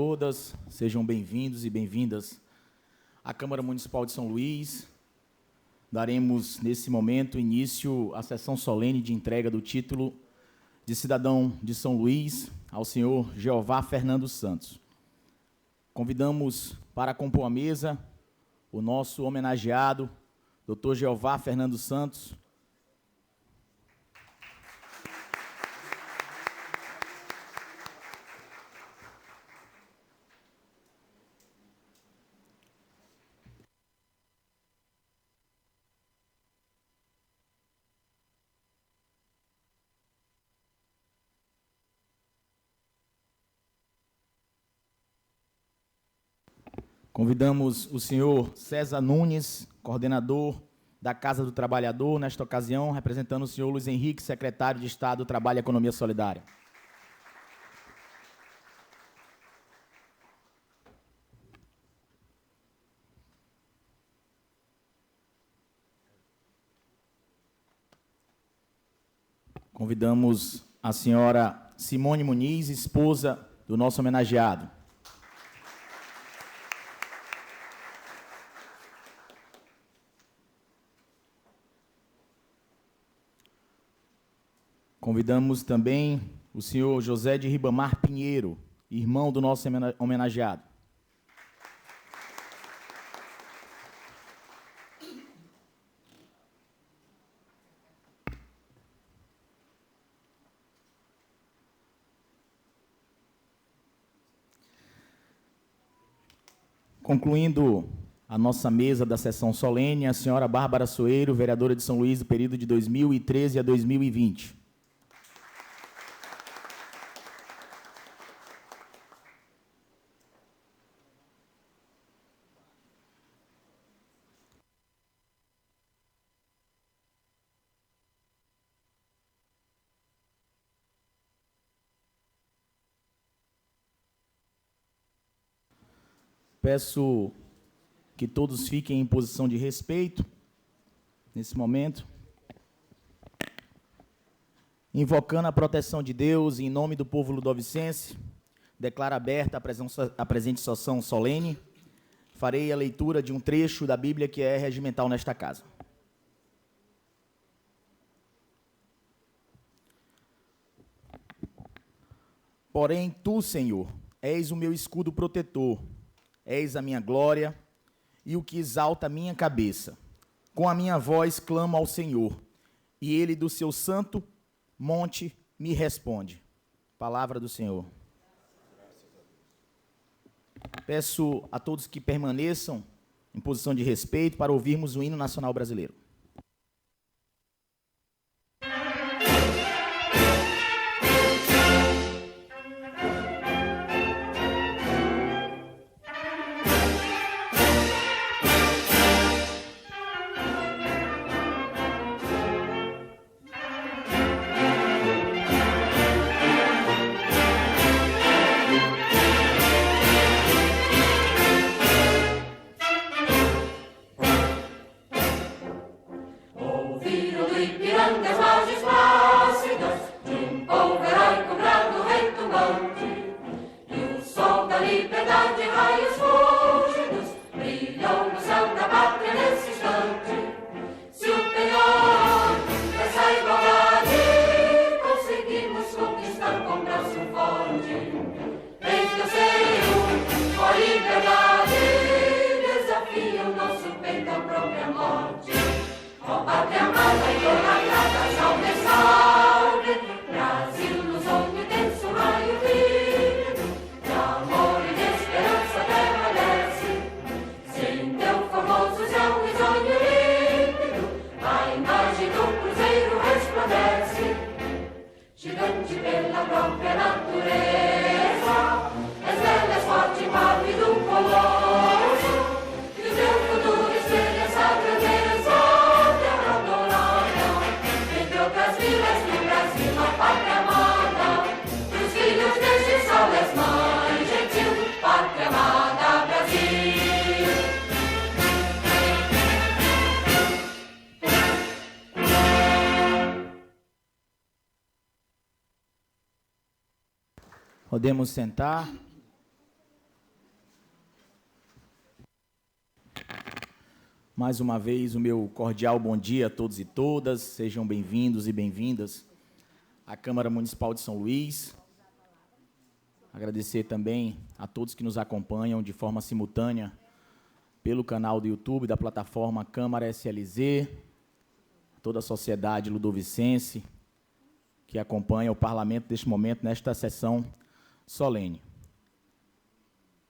Todas, sejam bem-vindos e bem-vindas à Câmara Municipal de São Luís. Daremos, nesse momento, início à sessão solene de entrega do título de cidadão de São Luís ao senhor Jeová Fernando Santos. Convidamos para compor a mesa o nosso homenageado, Dr. Jeová Fernando Santos. Convidamos o senhor César Nunes, coordenador da Casa do Trabalhador, nesta ocasião, representando o senhor Luiz Henrique, secretário de Estado do Trabalho e Economia Solidária. Convidamos a senhora Simone Muniz, esposa do nosso homenageado. Convidamos também o senhor José de Ribamar Pinheiro, irmão do nosso homenageado. Concluindo a nossa mesa da sessão solene, a senhora Bárbara Soeiro, vereadora de São Luís do período de 2013 a 2020. Peço que todos fiquem em posição de respeito, nesse momento, invocando a proteção de Deus, em nome do povo ludovicense, declaro aberta a presente sessão solene, farei a leitura de um trecho da Bíblia que é regimental nesta casa. Porém, tu, Senhor, és o meu escudo protetor, és a minha glória e o que exalta a minha cabeça. Com a minha voz clamo ao Senhor, e Ele do seu santo monte me responde. Palavra do Senhor. Peço a todos que permaneçam em posição de respeito para ouvirmos o hino nacional brasileiro. Podemos sentar. Mais uma vez, o meu cordial bom dia a todos e todas. Sejam bem-vindos e bem-vindas à Câmara Municipal de São Luís. Agradecer também a todos que nos acompanham de forma simultânea pelo canal do YouTube da plataforma Câmara SLZ, toda a sociedade ludovicense que acompanha o parlamento neste momento, nesta sessão solene.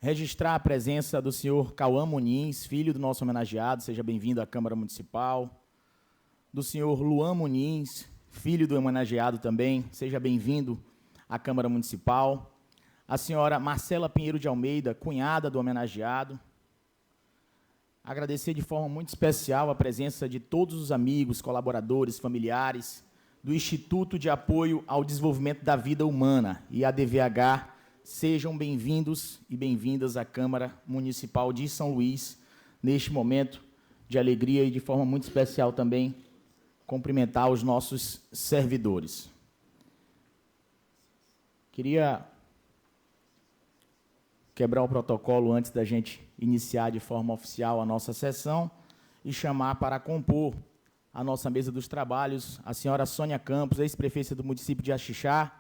Registrar a presença do senhor Cauã Muniz, filho do nosso homenageado, seja bem-vindo à Câmara Municipal. Do senhor Luan Muniz, filho do homenageado também, seja bem-vindo à Câmara Municipal. A senhora Marcela Pinheiro de Almeida, cunhada do homenageado. Agradecer de forma muito especial a presença de todos os amigos, colaboradores, familiares do Instituto de Apoio ao Desenvolvimento da Vida Humana, IADVH. Sejam bem-vindos e bem-vindas à Câmara Municipal de São Luís, neste momento de alegria e de forma muito especial também cumprimentar os nossos servidores. Queria quebrar o protocolo antes da gente iniciar de forma oficial a nossa sessão e chamar para compor a nossa mesa dos trabalhos a senhora Sônia Campos, ex-prefeita do município de Axixá,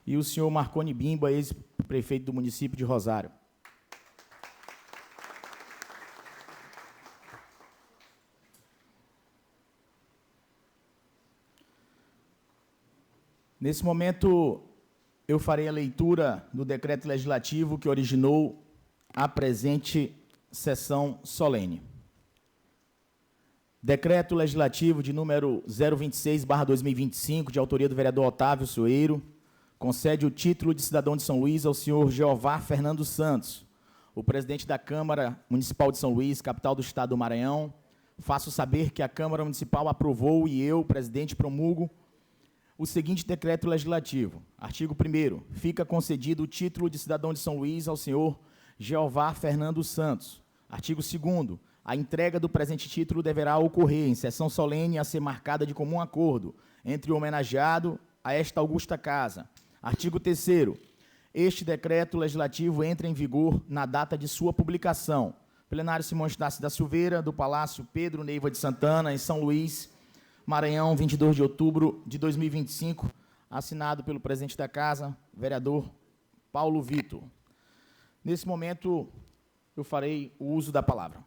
e o senhor Marconi Bimba, ex-prefeito do município de Rosário. Nesse momento, eu farei a leitura do decreto legislativo que originou a presente sessão solene. Decreto legislativo de número 026/2025, de autoria do vereador Otávio Soeiro, concede o título de cidadão de São Luís ao senhor Jeová Fernando Santos, o presidente da Câmara Municipal de São Luís, capital do estado do Maranhão. Faço saber que a Câmara Municipal aprovou e eu, presidente, promulgo o seguinte decreto legislativo. Artigo 1º. Fica concedido o título de cidadão de São Luís ao senhor Jeová Fernando Santos. Artigo 2º. A entrega do presente título deverá ocorrer em sessão solene a ser marcada de comum acordo entre o homenageado a esta augusta casa. Artigo 3º. Este decreto legislativo entra em vigor na data de sua publicação. Plenário Simão Estácio da Silveira, do Palácio Pedro Neiva de Santana, em São Luís, Maranhão, 22 de outubro de 2025, assinado pelo presidente da Casa, vereador Paulo Vitor. Nesse momento, eu farei o uso da palavra.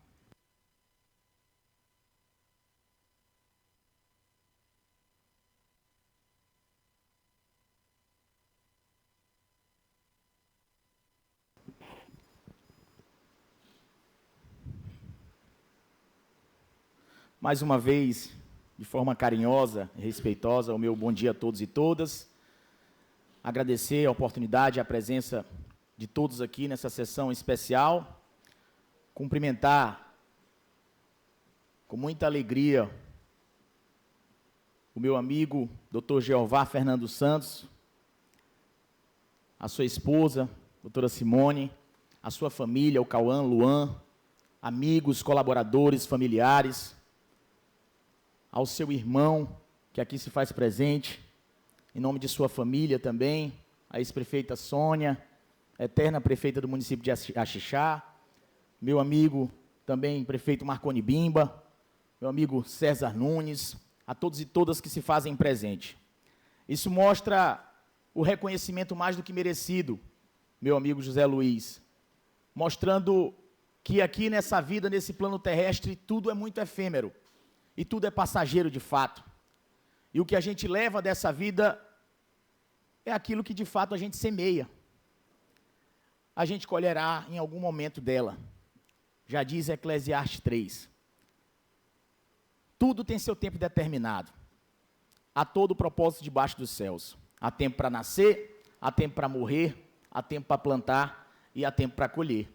Mais uma vez, de forma carinhosa e respeitosa, o meu bom dia a todos e todas. Agradecer a oportunidade, a presença de todos aqui nessa sessão especial. Cumprimentar com muita alegria o meu amigo, Dr. Jeová Fernando Santos, a sua esposa, doutora Simone, a sua família, o Cauã, Luan, amigos, colaboradores, familiares, ao seu irmão, que aqui se faz presente, em nome de sua família também, a ex-prefeita Sônia, eterna prefeita do município de Axixá, meu amigo também, prefeito Marconi Bimba, meu amigo César Nunes, a todos e todas que se fazem presente. Isso mostra o reconhecimento mais do que merecido, meu amigo José Luiz, mostrando que aqui nessa vida, nesse plano terrestre, tudo é muito efêmero. E tudo é passageiro de fato. E o que a gente leva dessa vida é aquilo que de fato a gente semeia. A gente colherá em algum momento dela. Já diz Eclesiastes 3. Tudo tem seu tempo determinado. Há todo o propósito debaixo dos céus. Há tempo para nascer, há tempo para morrer, há tempo para plantar e há tempo para colher.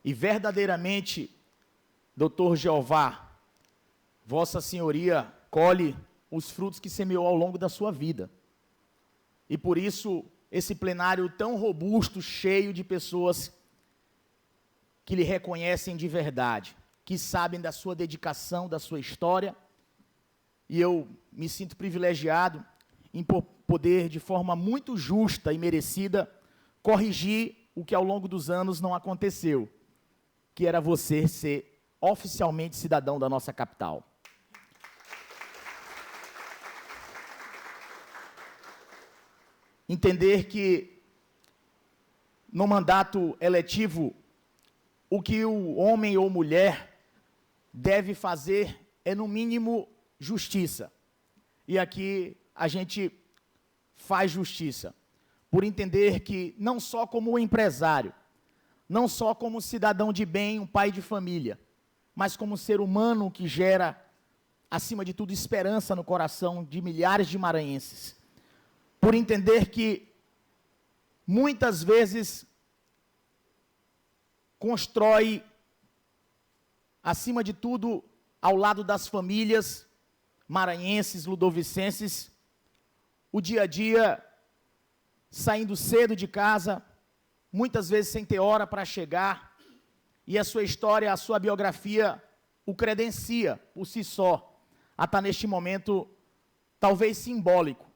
E verdadeiramente, Dr. Jeová, Vossa Senhoria colhe os frutos que semeou ao longo da sua vida. E por isso, esse plenário tão robusto, cheio de pessoas que lhe reconhecem de verdade, que sabem da sua dedicação, da sua história. E eu me sinto privilegiado em poder, de forma muito justa e merecida, corrigir o que ao longo dos anos não aconteceu, que era você ser oficialmente cidadão da nossa capital. Entender que no mandato eletivo, o que o homem ou mulher deve fazer é, no mínimo, justiça. E aqui a gente faz justiça, por entender que não só como empresário, não só como cidadão de bem, um pai de família, mas como ser humano que gera, acima de tudo, esperança no coração de milhares de maranhenses. Por entender que, muitas vezes, constrói, acima de tudo, ao lado das famílias maranhenses, ludovicenses, o dia a dia, saindo cedo de casa, muitas vezes sem ter hora para chegar, e a sua história, a sua biografia o credencia por si só, a estar neste momento, talvez simbólico,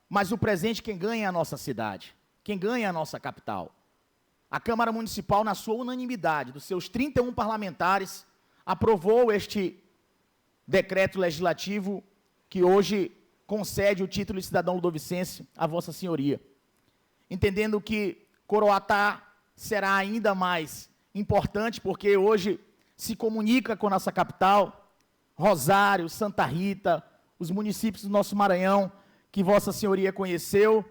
mas o presente quem ganha é a nossa cidade, quem ganha é a nossa capital. A Câmara Municipal, na sua unanimidade, dos seus 31 parlamentares, aprovou este decreto legislativo que hoje concede o título de cidadão ludovicense a Vossa Senhoria. Entendendo que Coroatá será ainda mais importante, porque hoje se comunica com a nossa capital, Rosário, Santa Rita, os municípios do nosso Maranhão, que Vossa Senhoria conheceu,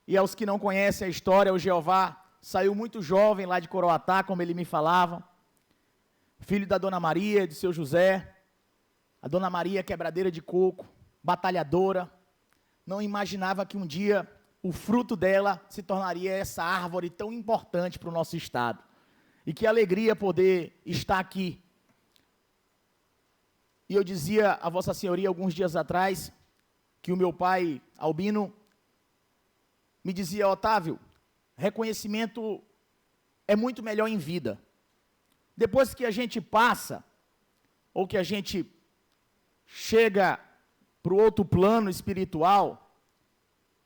e aos que não conhecem a história, o Jeová saiu muito jovem lá de Coroatá, como ele me falava, filho da Dona Maria, de seu José, a Dona Maria quebradeira de coco, batalhadora, não imaginava que um dia o fruto dela se tornaria essa árvore tão importante para o nosso estado. E que alegria poder estar aqui. E eu dizia a Vossa Senhoria alguns dias atrás, que o meu pai, Albino, me dizia: Otávio, reconhecimento é muito melhor em vida. Depois que a gente passa, ou que a gente chega para o outro plano espiritual,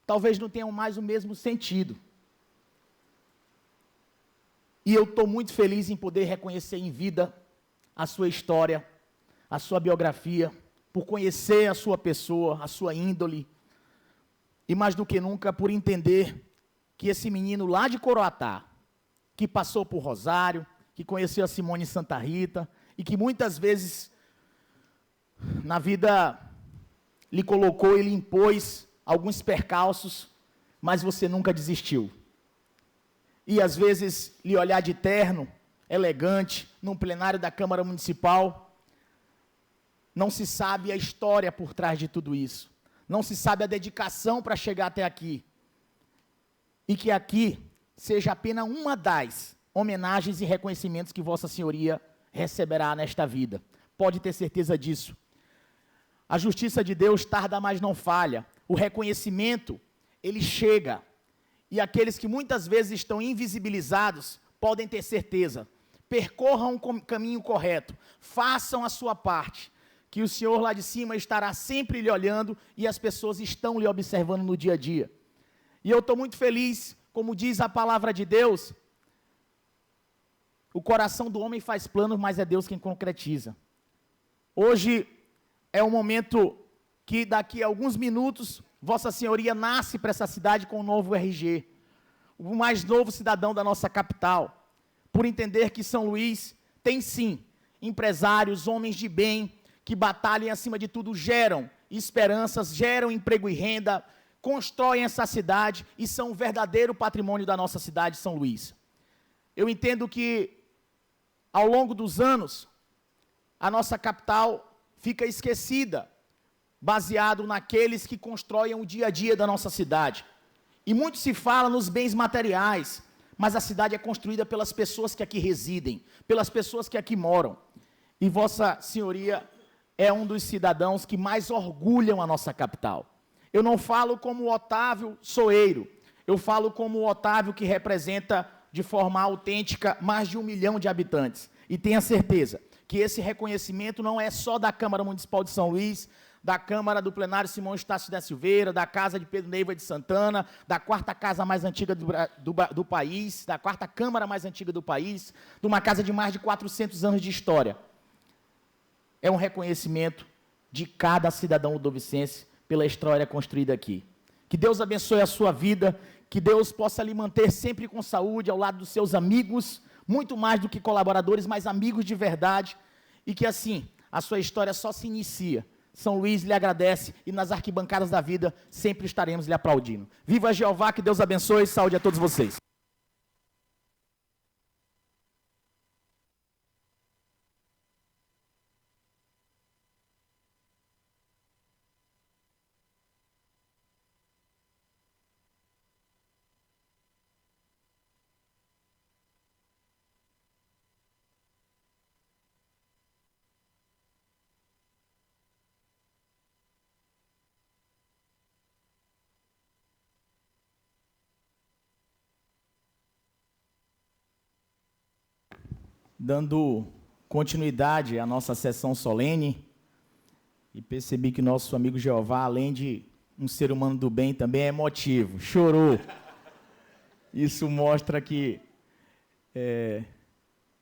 talvez não tenham mais o mesmo sentido. E eu estou muito feliz em poder reconhecer em vida a sua história, a sua biografia, por conhecer a sua pessoa, a sua índole, e mais do que nunca por entender que esse menino lá de Coroatá, que passou por Rosário, que conheceu a Simone Santa Rita, e que muitas vezes na vida lhe colocou e lhe impôs alguns percalços, mas você nunca desistiu. E às vezes lhe olhar de terno, elegante, num plenário da Câmara Municipal, não se sabe a história por trás de tudo isso. Não se sabe a dedicação para chegar até aqui. E que aqui seja apenas uma das homenagens e reconhecimentos que Vossa Senhoria receberá nesta vida. Pode ter certeza disso. A justiça de Deus tarda, mas não falha. O reconhecimento, ele chega. E aqueles que muitas vezes estão invisibilizados, podem ter certeza. Percorram o caminho correto. Façam a sua parte. Que o Senhor lá de cima estará sempre lhe olhando e as pessoas estão lhe observando no dia a dia. E eu estou muito feliz, como diz a palavra de Deus, o coração do homem faz planos, mas é Deus quem concretiza. Hoje é um momento que daqui a alguns minutos, Vossa Senhoria nasce para essa cidade com um novo RG, o mais novo cidadão da nossa capital, por entender que São Luís tem sim empresários, homens de bem, que batalham e, acima de tudo, geram esperanças, geram emprego e renda, constroem essa cidade e são um verdadeiro patrimônio da nossa cidade, São Luís. Eu entendo que, ao longo dos anos, a nossa capital fica esquecida, baseado naqueles que constroem o dia a dia da nossa cidade. E muito se fala nos bens materiais, mas a cidade é construída pelas pessoas que aqui residem, pelas pessoas que aqui moram. E Vossa Senhoria é um dos cidadãos que mais orgulham a nossa capital. Eu não falo como o Otávio Soeiro, eu falo como o Otávio que representa de forma autêntica mais de 1 milhão de habitantes. E tenha certeza que esse reconhecimento não é só da Câmara Municipal de São Luís, da Câmara do Plenário Simão Estácio da Silveira, da Casa de Pedro Neiva de Santana, da quarta casa mais antiga do país, da quarta Câmara mais antiga do país, de uma casa de mais de 400 anos de história. É um reconhecimento de cada cidadão udovicense pela história construída aqui. Que Deus abençoe a sua vida, que Deus possa lhe manter sempre com saúde, ao lado dos seus amigos, muito mais do que colaboradores, mas amigos de verdade, e que assim, a sua história só se inicia. São Luís lhe agradece, e nas arquibancadas da vida, sempre estaremos lhe aplaudindo. Viva Jeová, que Deus abençoe, saúde a todos vocês. Dando continuidade à nossa sessão solene, e percebi que nosso amigo Jeová, além de um ser humano do bem, também é emotivo, chorou. Isso mostra que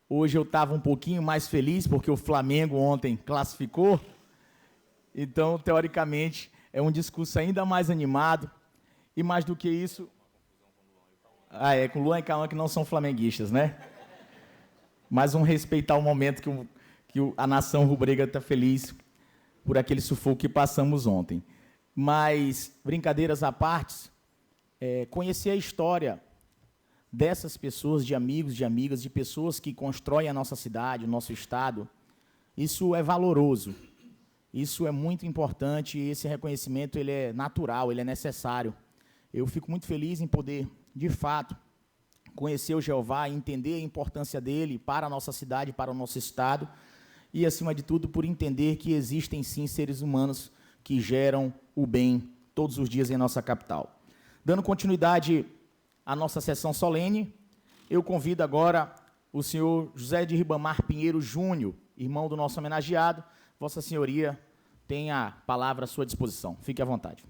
hoje eu estava um pouquinho mais feliz, porque o Flamengo ontem classificou, então, teoricamente, é um discurso ainda mais animado, e mais do que isso... com Luan e Cauã, que não são flamenguistas, né? Mas vamos respeitar o momento que a nação rubro-negra está feliz por aquele sufoco que passamos ontem. Mas, brincadeiras à parte, conhecer a história dessas pessoas, de amigos, de amigas, de pessoas que constroem a nossa cidade, o nosso estado, isso é valoroso, isso é muito importante, e esse reconhecimento ele é natural, ele é necessário. Eu fico muito feliz em poder, de fato, conhecer o Jeová, entender a importância dele para a nossa cidade, para o nosso estado, e, acima de tudo, por entender que existem, sim, seres humanos que geram o bem todos os dias em nossa capital. Dando continuidade à nossa sessão solene, eu convido agora o senhor José de Ribamar Pinheiro Júnior, irmão do nosso homenageado. Vossa Senhoria tem a palavra à sua disposição. Fique à vontade.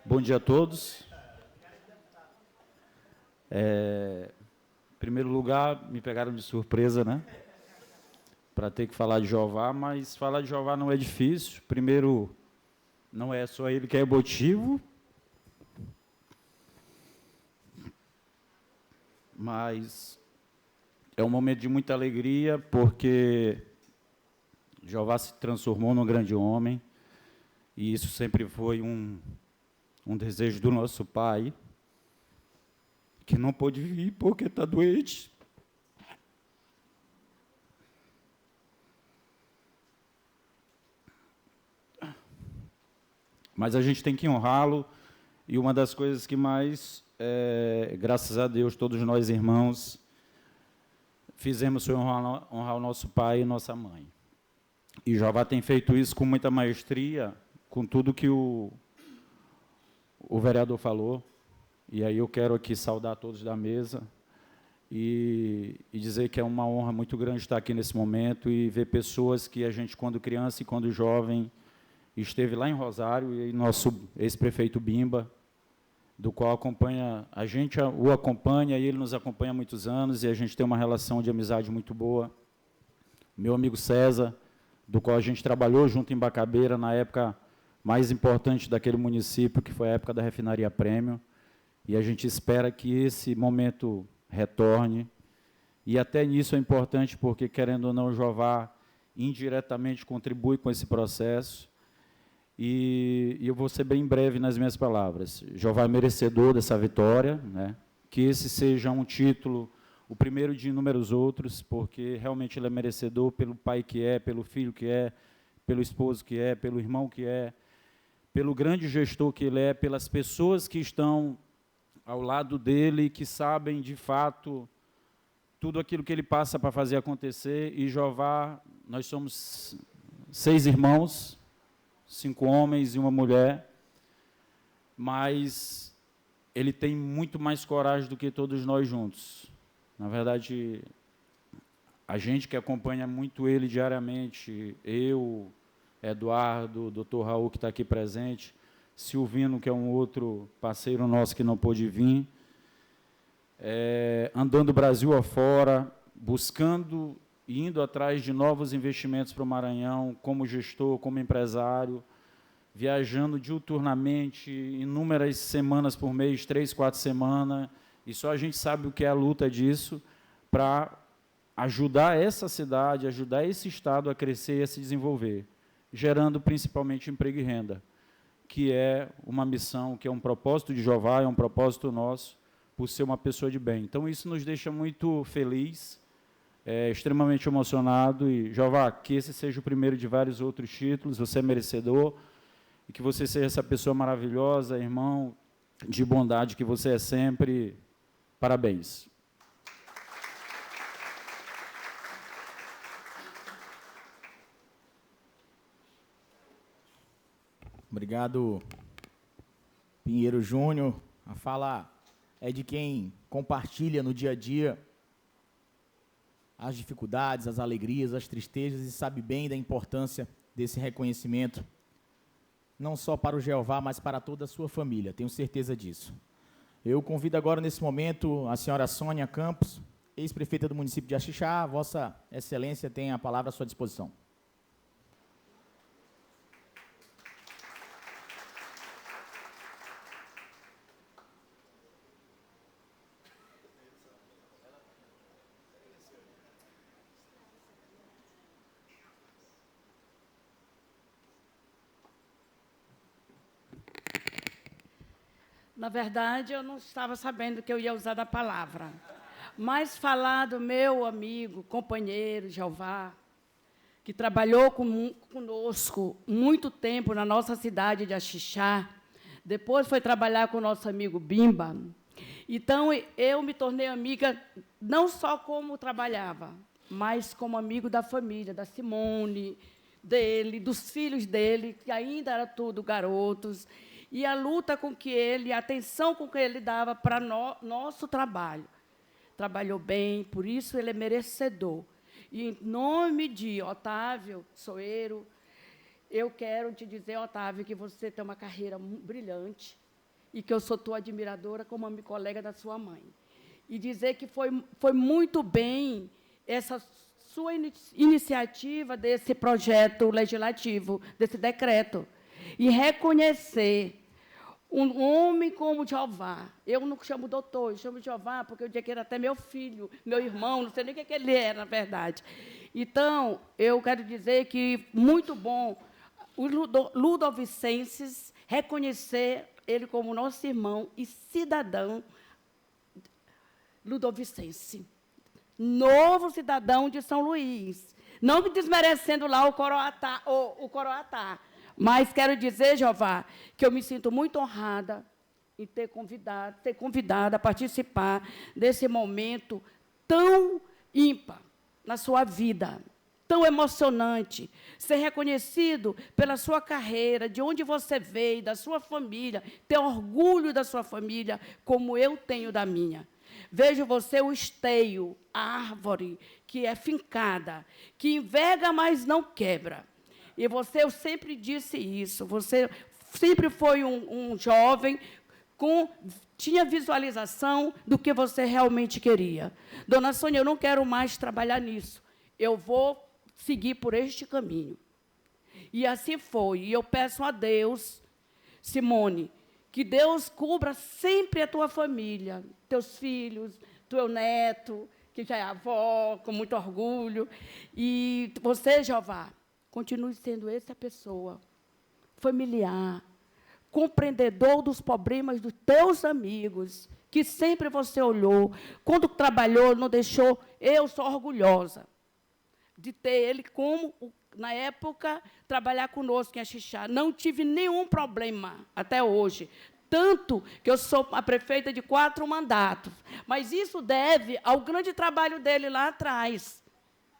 Bom dia a todos. Em primeiro lugar, me pegaram de surpresa, né? Para ter que falar de Jeová, mas falar de Jeová não é difícil. Primeiro, não é só ele que é emotivo, mas é um momento de muita alegria, porque Jeová se transformou num grande homem, e isso sempre foi um desejo do nosso pai, que não pôde vir porque está doente. Mas a gente tem que honrá-lo, e uma das coisas que mais, graças a Deus, todos nós irmãos, fizemos foi honrar o nosso pai e nossa mãe. E Jeová tem feito isso com muita maestria, com tudo que o vereador falou, e aí eu quero aqui saudar todos da mesa e dizer que é uma honra muito grande estar aqui nesse momento e ver pessoas que a gente, quando criança e quando jovem, esteve lá em Rosário, e nosso ex-prefeito Bimba, do qual a gente o acompanha, e ele nos acompanha há muitos anos, e a gente tem uma relação de amizade muito boa. Meu amigo César, do qual a gente trabalhou junto em Bacabeira, na época mais importante daquele município, que foi a época da refinaria Prêmio, e a gente espera que esse momento retorne, e até nisso é importante, porque, querendo ou não, o Jeová indiretamente contribui com esse processo, e eu vou ser bem breve nas minhas palavras. Jeová é merecedor dessa vitória, né? Que esse seja um título, o primeiro de inúmeros outros, porque realmente ele é merecedor pelo pai que é, pelo filho que é, pelo esposo que é, pelo irmão que é, pelo grande gestor que ele é, pelas pessoas que estão ao lado dele, que sabem, de fato, tudo aquilo que ele passa para fazer acontecer. E Jeová, nós somos 6 irmãos, 5 homens e uma mulher, mas ele tem muito mais coragem do que todos nós juntos. Na verdade, a gente que acompanha muito ele diariamente, eu, Eduardo, o Dr. Raul, que está aqui presente, Silvino, que é um outro parceiro nosso que não pôde vir, andando o Brasil afora, buscando e indo atrás de novos investimentos para o Maranhão, como gestor, como empresário, viajando diuturnamente, inúmeras semanas por mês, 3, 4 semanas, e só a gente sabe o que é a luta disso, para ajudar essa cidade, ajudar esse estado a crescer e a se desenvolver, gerando principalmente emprego e renda, que é uma missão, que é um propósito de Jeová, é um propósito nosso, por ser uma pessoa de bem. Então, isso nos deixa muito feliz, extremamente emocionado, e, Jeová, que esse seja o primeiro de vários outros títulos, você é merecedor, e que você seja essa pessoa maravilhosa, irmão, de bondade que você é sempre. Parabéns. Obrigado, Pinheiro Júnior. A fala é de quem compartilha no dia a dia as dificuldades, as alegrias, as tristezas e sabe bem da importância desse reconhecimento, não só para o Jeová, mas para toda a sua família, tenho certeza disso. Eu convido agora, nesse momento, a senhora Sônia Campos, ex-prefeita do município de Axixá. Vossa Excelência tem a palavra à sua disposição. Na verdade, eu não estava sabendo que eu ia usar da palavra. Mas falar do meu amigo, companheiro, Jeová, que trabalhou conosco muito tempo na nossa cidade de Axixá, depois foi trabalhar com o nosso amigo Bimba. Então, eu me tornei amiga não só como trabalhava, mas como amigo da família, da Simone, dele, dos filhos dele, que ainda eram tudo garotos, e a luta com que ele, a atenção com que ele dava para nosso trabalho. Trabalhou bem, por isso ele é merecedor. E, em nome de Otávio Soeiro, eu quero te dizer, Otávio, que você tem uma carreira brilhante e que eu sou tua admiradora como uma colega da sua mãe. E dizer que foi muito bem essa sua iniciativa desse projeto legislativo, desse decreto, e reconhecer um homem como Jeová. Eu não chamo doutor, eu chamo Jeová, porque eu diria que era até meu filho, meu irmão, não sei nem o que ele era, na verdade. Então, eu quero dizer que, muito bom, os ludovicenses reconhecer ele como nosso irmão e cidadão ludovicense. Novo cidadão de São Luís. Não desmerecendo lá o Coroatá. Mas quero dizer, Jeová, que eu me sinto muito honrada em ter convidado a participar desse momento tão ímpar na sua vida, tão emocionante, ser reconhecido pela sua carreira, de onde você veio, da sua família, ter orgulho da sua família, como eu tenho da minha. Vejo você o esteio, a árvore que é fincada, que enverga, mas não quebra. E você, eu sempre disse isso, você sempre foi um jovem tinha visualização do que você realmente queria. Dona Sônia, eu não quero mais trabalhar nisso. Eu vou seguir por este caminho. E assim foi. E eu peço a Deus, Simone, que Deus cubra sempre a tua família, teus filhos, teu neto, que já é avó, com muito orgulho. E você, Jeová, continue sendo essa pessoa familiar, compreendedor dos problemas dos teus amigos, que sempre você olhou. Quando trabalhou, não deixou. Eu sou orgulhosa de ter ele como, na época, trabalhar conosco em Axixá. Não tive nenhum problema até hoje. Tanto que eu sou a prefeita de 4 mandatos. Mas isso deve ao grande trabalho dele lá atrás,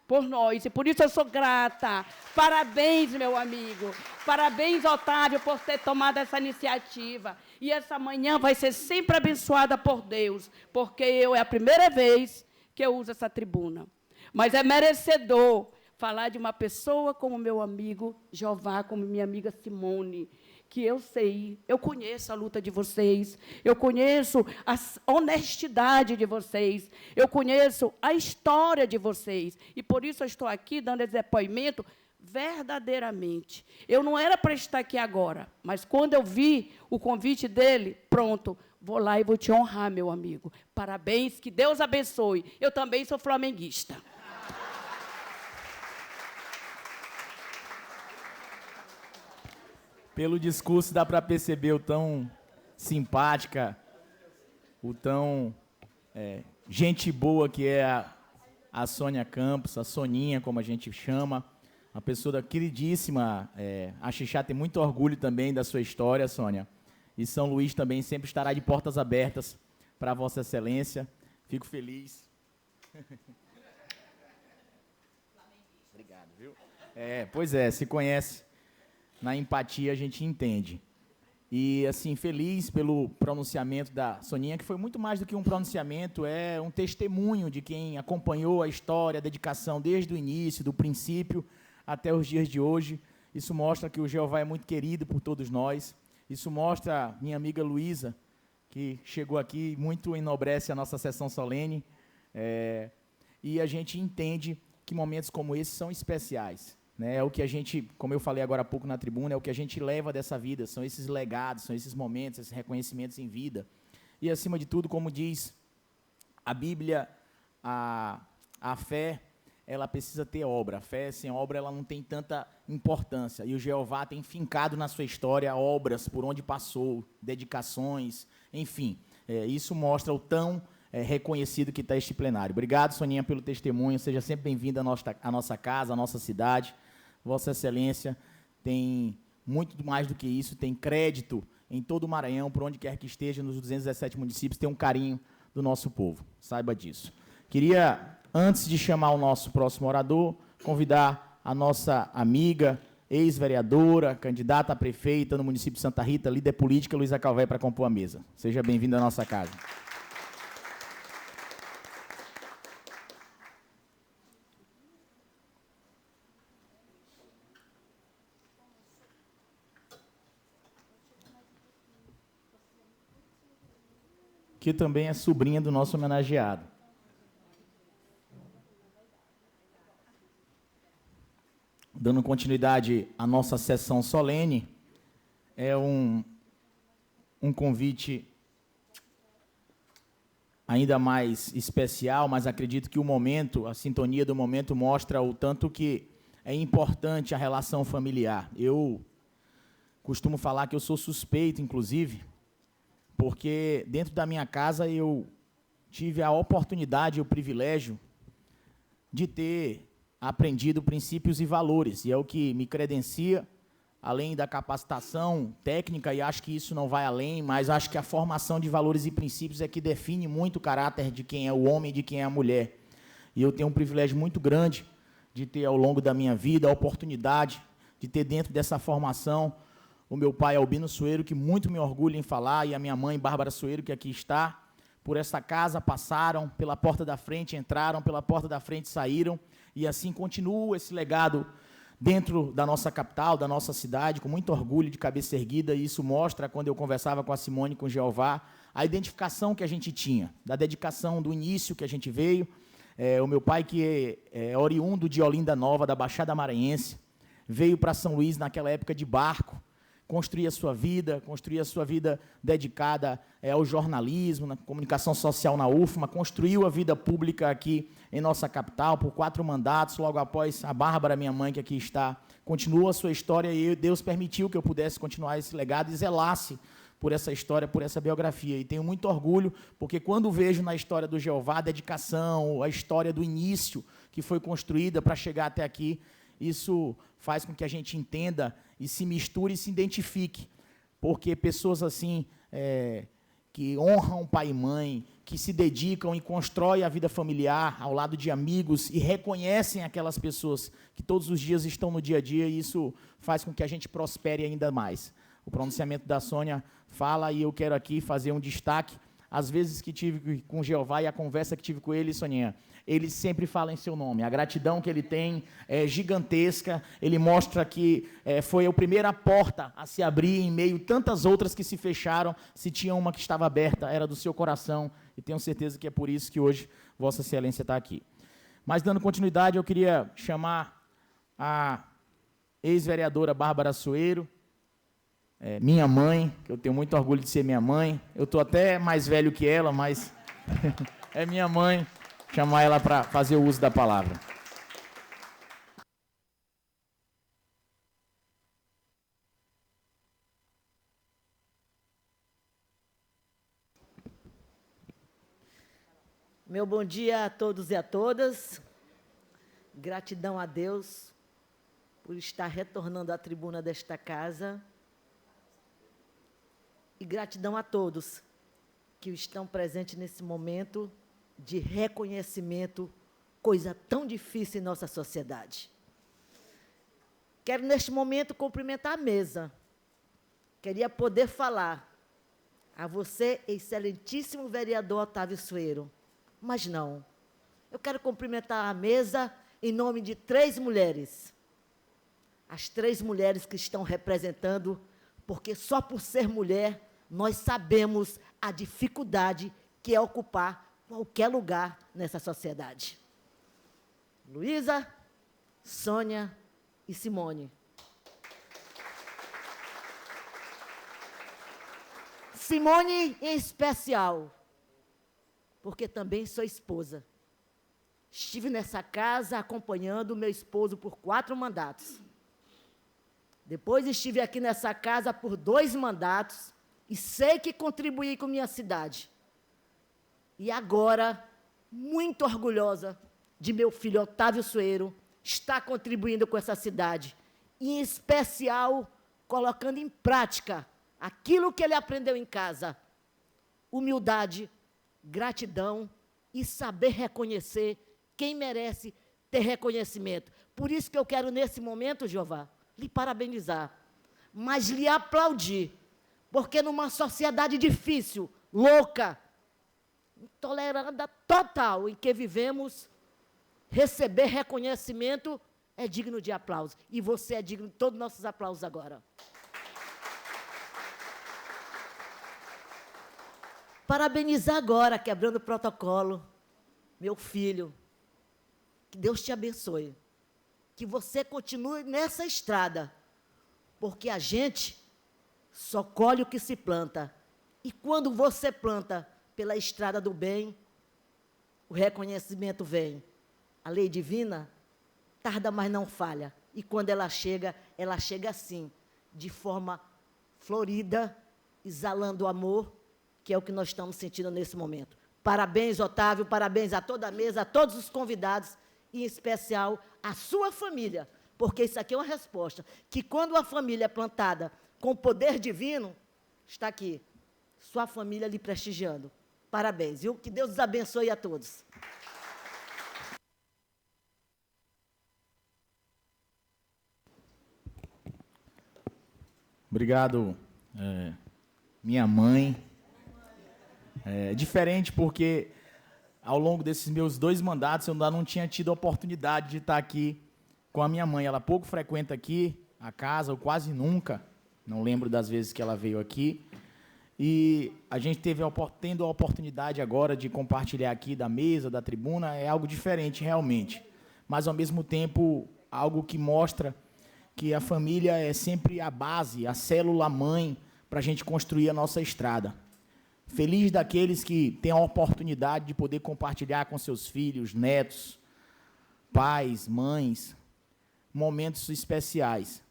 por nós. E por isso eu sou grata. Parabéns, meu amigo. Parabéns, Otávio, por ter tomado essa iniciativa. E essa manhã vai ser sempre abençoada por Deus, porque é a primeira vez que eu uso essa tribuna. Mas é merecedor falar de uma pessoa como meu amigo Jeová, como minha amiga Simone, que eu sei, eu conheço a luta de vocês, eu conheço a honestidade de vocês, eu conheço a história de vocês, e por isso eu estou aqui dando esse depoimento verdadeiramente. Eu não era para estar aqui agora, mas quando eu vi o convite dele, pronto, vou lá e vou te honrar, meu amigo. Parabéns, que Deus abençoe. Eu também sou flamenguista. Pelo discurso dá para perceber o tão simpática, o tão gente boa que é a Sônia Campos, a Soninha, como a gente chama, uma pessoa queridíssima. A Xixá tem muito orgulho também da sua história, Sônia. E São Luís também sempre estará de portas abertas para Vossa Excelência. Fico feliz. Obrigado, viu? Pois é, se conhece. Na empatia a gente entende. E, assim, feliz pelo pronunciamento da Soninha, que foi muito mais do que um pronunciamento, é um testemunho de quem acompanhou a história, a dedicação desde o início, do princípio até os dias de hoje. Isso mostra que o Jeová é muito querido por todos nós. Isso mostra minha amiga Luísa, que chegou aqui, muito enobrece a nossa sessão solene. E a gente entende que momentos como esse são especiais. É o que a gente, como eu falei agora há pouco na tribuna, é o que a gente leva dessa vida, são esses legados, são esses momentos, esses reconhecimentos em vida. E, acima de tudo, como diz a Bíblia, a fé, ela precisa ter obra. A fé sem obra, ela não tem tanta importância. E o Jeová tem fincado na sua história obras por onde passou, dedicações, enfim. Isso mostra o tão reconhecido que está este plenário. Obrigado, Soninha, pelo testemunho. Seja sempre bem-vinda à nossa casa, à nossa cidade. Vossa Excelência tem muito mais do que isso, tem crédito em todo o Maranhão, por onde quer que esteja, nos 217 municípios, tem um carinho do nosso povo. Saiba disso. Queria, antes de chamar o nosso próximo orador, convidar a nossa amiga, ex-vereadora, candidata a prefeita no município de Santa Rita, líder política, Luísa Calvé, para compor a mesa. Seja bem-vinda à nossa casa. Que também é sobrinha do nosso homenageado. Dando continuidade à nossa sessão solene, é um convite ainda mais especial, mas acredito que o momento, a sintonia do momento mostra o tanto que é importante a relação familiar. Eu costumo falar que eu sou suspeito, inclusive, porque dentro da minha casa eu tive a oportunidade e o privilégio de ter aprendido princípios e valores, e é o que me credencia, além da capacitação técnica, e acho que isso não vai além, mas acho que a formação de valores e princípios é que define muito o caráter de quem é o homem e de quem é a mulher. E eu tenho um privilégio muito grande de ter, ao longo da minha vida, a oportunidade de ter dentro dessa formação o meu pai, Albino Soeiro, que muito me orgulho em falar, e a minha mãe, Bárbara Soeiro, que aqui está. Por essa casa passaram, pela porta da frente entraram, pela porta da frente saíram, e assim continua esse legado dentro da nossa capital, da nossa cidade, com muito orgulho, de cabeça erguida, e isso mostra, quando eu conversava com a Simone e com o Jeová, a identificação que a gente tinha, da dedicação do início que a gente veio. O meu pai, que é oriundo de Olinda Nova, da Baixada Maranhense, veio para São Luís naquela época de barco, construir a sua vida dedicada ao jornalismo, na comunicação social na UFMA, construiu a vida pública aqui em nossa capital por 4 mandatos, logo após a Bárbara, minha mãe, que aqui está, continuou a sua história, e Deus permitiu que eu pudesse continuar esse legado e zelasse por essa história, por essa biografia. E tenho muito orgulho, porque quando vejo na história do Jeová a dedicação, a história do início que foi construída para chegar até aqui, isso faz com que a gente entenda e se misture e se identifique, porque pessoas assim que honram pai e mãe, que se dedicam e constroem a vida familiar ao lado de amigos e reconhecem aquelas pessoas que todos os dias estão no dia a dia, e isso faz com que a gente prospere ainda mais. O pronunciamento da Sônia fala, e eu quero aqui fazer um destaque, as vezes que tive com Jeová e a conversa que tive com ele, Soninha, ele sempre fala em seu nome. A gratidão que ele tem é gigantesca. Ele mostra que foi a primeira porta a se abrir em meio a tantas outras que se fecharam. Se tinha uma que estava aberta, era do seu coração. E tenho certeza que é por isso que hoje Vossa Excelência está aqui. Mas, dando continuidade, eu queria chamar a ex-vereadora Bárbara Soeiro, minha mãe, que eu tenho muito orgulho de ser minha mãe. Eu estou até mais velho que ela, mas é minha mãe. Chamar ela para fazer o uso da palavra. Meu bom dia a todos e a todas. Gratidão a Deus por estar retornando à tribuna desta casa. E gratidão a todos que estão presentes nesse momento de reconhecimento, coisa tão difícil em nossa sociedade. Quero, neste momento, cumprimentar a mesa. Queria poder falar a você, excelentíssimo vereador Otávio Soeiro, mas não. Eu quero cumprimentar a mesa em nome de 3 mulheres. As 3 mulheres que estão representando, porque só por ser mulher, nós sabemos a dificuldade que é ocupar qualquer lugar nessa sociedade. Luísa, Sônia e Simone. Simone em especial, porque também sou esposa. Estive nessa casa acompanhando o meu esposo por 4 mandatos. Depois estive aqui nessa casa por 2 mandatos e sei que contribuí com minha cidade. E agora, muito orgulhosa de meu filho Otávio Soeiro, estar contribuindo com essa cidade, e, em especial, colocando em prática aquilo que ele aprendeu em casa: humildade, gratidão e saber reconhecer quem merece ter reconhecimento. Por isso que eu quero, nesse momento, Jeová, lhe parabenizar, mas lhe aplaudir, porque numa sociedade difícil, louca, intolerância total em que vivemos, receber reconhecimento é digno de aplauso. E você é digno de todos os nossos aplausos agora. Parabenizar agora, quebrando o protocolo, meu filho. Que Deus te abençoe. Que você continue nessa estrada, porque a gente só colhe o que se planta. E quando você planta pela estrada do bem, o reconhecimento vem. A lei divina tarda, mas não falha. E quando ela chega assim, de forma florida, exalando o amor, que é o que nós estamos sentindo nesse momento. Parabéns, Otávio, parabéns a toda a mesa, a todos os convidados, e em especial a sua família, porque isso aqui é uma resposta, que quando a família é plantada com o poder divino, está aqui, sua família lhe prestigiando. Parabéns, viu? Que Deus os abençoe a todos. Obrigado, minha mãe. É diferente porque, ao longo desses meus 2 mandatos, eu ainda não tinha tido a oportunidade de estar aqui com a minha mãe. Ela pouco frequenta aqui a casa, ou quase nunca. Não lembro das vezes que ela veio aqui. E a gente tendo a oportunidade agora de compartilhar aqui da mesa, da tribuna, é algo diferente realmente. Mas, ao mesmo tempo, algo que mostra que a família é sempre a base, a célula-mãe para a gente construir a nossa estrada. Feliz daqueles que têm a oportunidade de poder compartilhar com seus filhos, netos, pais, mães, momentos especiais.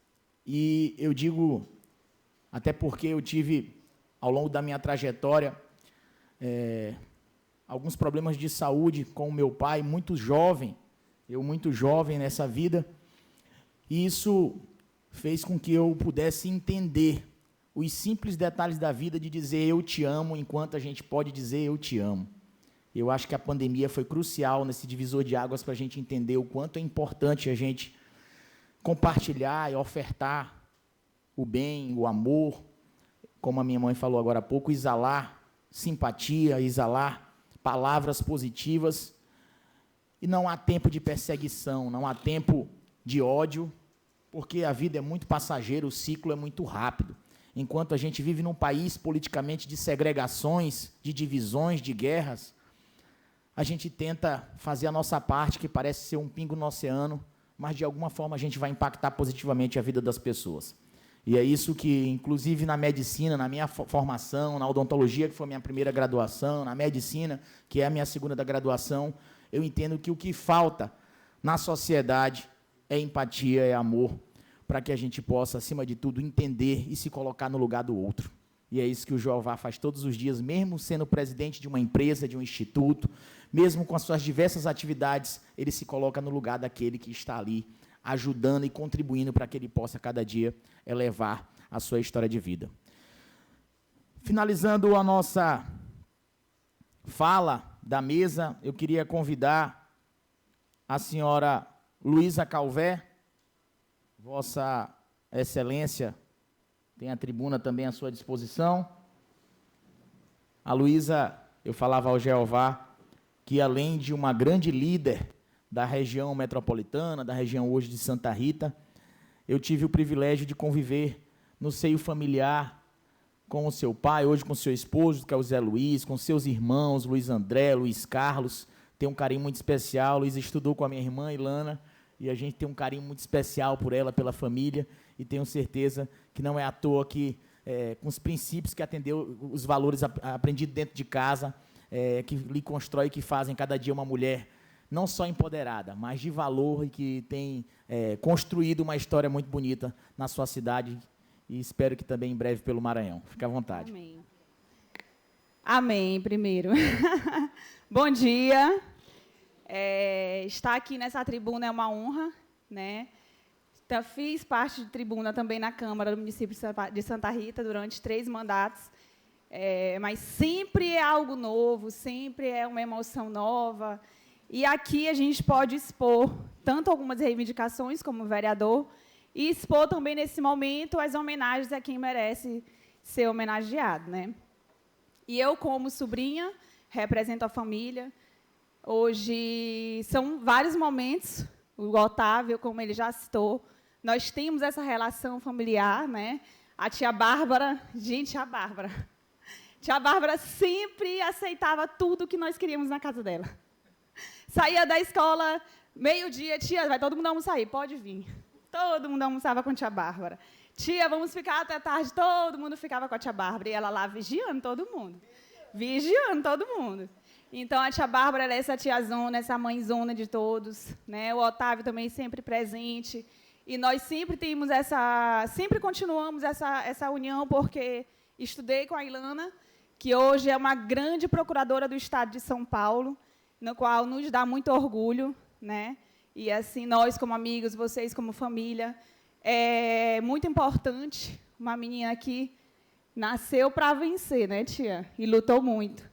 E eu digo, até porque eu tive, ao longo da minha trajetória, alguns problemas de saúde com o meu pai, muito jovem nessa vida, e isso fez com que eu pudesse entender os simples detalhes da vida de dizer eu te amo, enquanto a gente pode dizer eu te amo. Eu acho que a pandemia foi crucial nesse divisor de águas para a gente entender o quanto é importante a gente compartilhar e ofertar o bem, o amor, como a minha mãe falou agora há pouco, exalar simpatia, exalar palavras positivas. E não há tempo de perseguição, não há tempo de ódio, porque a vida é muito passageira, o ciclo é muito rápido. Enquanto a gente vive num país politicamente de segregações, de divisões, de guerras, a gente tenta fazer a nossa parte, que parece ser um pingo no oceano, mas de alguma forma a gente vai impactar positivamente a vida das pessoas. E é isso que, inclusive na medicina, na minha formação, na odontologia, que foi a minha primeira graduação, na medicina, que é a minha segunda graduação, eu entendo que o que falta na sociedade é empatia, é amor, para que a gente possa, acima de tudo, entender e se colocar no lugar do outro. E é isso que o Jeová faz todos os dias, mesmo sendo presidente de uma empresa, de um instituto, mesmo com as suas diversas atividades, ele se coloca no lugar daquele que está ali, ajudando e contribuindo para que ele possa, cada dia, elevar a sua história de vida. Finalizando a nossa fala da mesa, eu queria convidar a senhora Luísa Calvé, Vossa Excelência, tem a tribuna também à sua disposição. A Luísa, eu falava ao Jeová, que além de uma grande líder da região metropolitana, da região hoje de Santa Rita, eu tive o privilégio de conviver no seio familiar com o seu pai, hoje com o seu esposo, que é o Zé Luiz, com seus irmãos, Luiz André, Luiz Carlos, tem um carinho muito especial. Luiz estudou com a minha irmã, Ilana, e a gente tem um carinho muito especial por ela, pela família, e tenho certeza que não é à toa que, com os princípios que atendeu, os valores aprendidos dentro de casa, que lhe constrói e que fazem cada dia uma mulher não só empoderada, mas de valor e que tem construído uma história muito bonita na sua cidade e espero que também em breve pelo Maranhão. Fique à vontade. Amém. Amém, primeiro. Bom dia. Estar aqui nessa tribuna é uma honra, né? Então, fiz parte de tribuna também na Câmara do município de Santa Rita durante 3 mandatos, mas sempre é algo novo, sempre é uma emoção nova. E aqui a gente pode expor tanto algumas reivindicações como vereador e expor também, nesse momento, as homenagens a quem merece ser homenageado, né? E eu, como sobrinha, represento a família. Hoje, são vários momentos, o Otávio, como ele já citou, nós temos essa relação familiar, né? A tia Bárbara, gente, a Bárbara. Tia Bárbara sempre aceitava tudo que nós queríamos na casa dela. Saía da escola, meio-dia, tia, vai todo mundo almoçar aí, pode vir. Todo mundo almoçava com a tia Bárbara. Tia, vamos ficar até tarde, todo mundo ficava com a tia Bárbara. E ela lá vigiando todo mundo. Vigiando todo mundo. Então, a tia Bárbara era essa tiazona, essa mãezona de todos, né? O Otávio também sempre presente. E nós sempre temos sempre continuamos essa união, porque estudei com a Ilana, que hoje é uma grande procuradora do Estado de São Paulo, no qual nos dá muito orgulho, né? E, assim, nós como amigos, vocês como família, é muito importante. Uma menina que nasceu para vencer, né, tia? E lutou muito.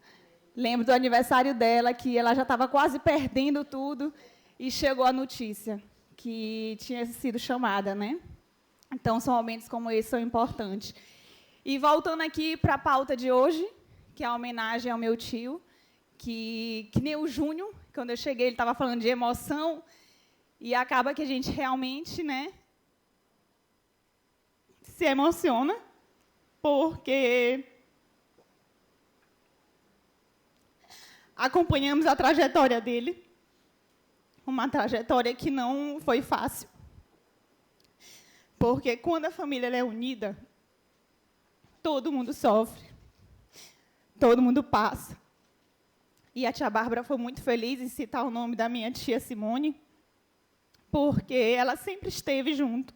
Lembro do aniversário dela, que ela já estava quase perdendo tudo, e chegou a notícia que tinha sido chamada, né? Então, são momentos como esse são importantes. E voltando aqui para a pauta de hoje, que é a homenagem ao meu tio, que nem o Júnior, quando eu cheguei, ele estava falando de emoção, e acaba que a gente realmente, né, se emociona, porque acompanhamos a trajetória dele, uma trajetória que não foi fácil, porque quando a família é unida, todo mundo sofre, todo mundo passa. E a tia Bárbara foi muito feliz em citar o nome da minha tia Simone, porque ela sempre esteve junto.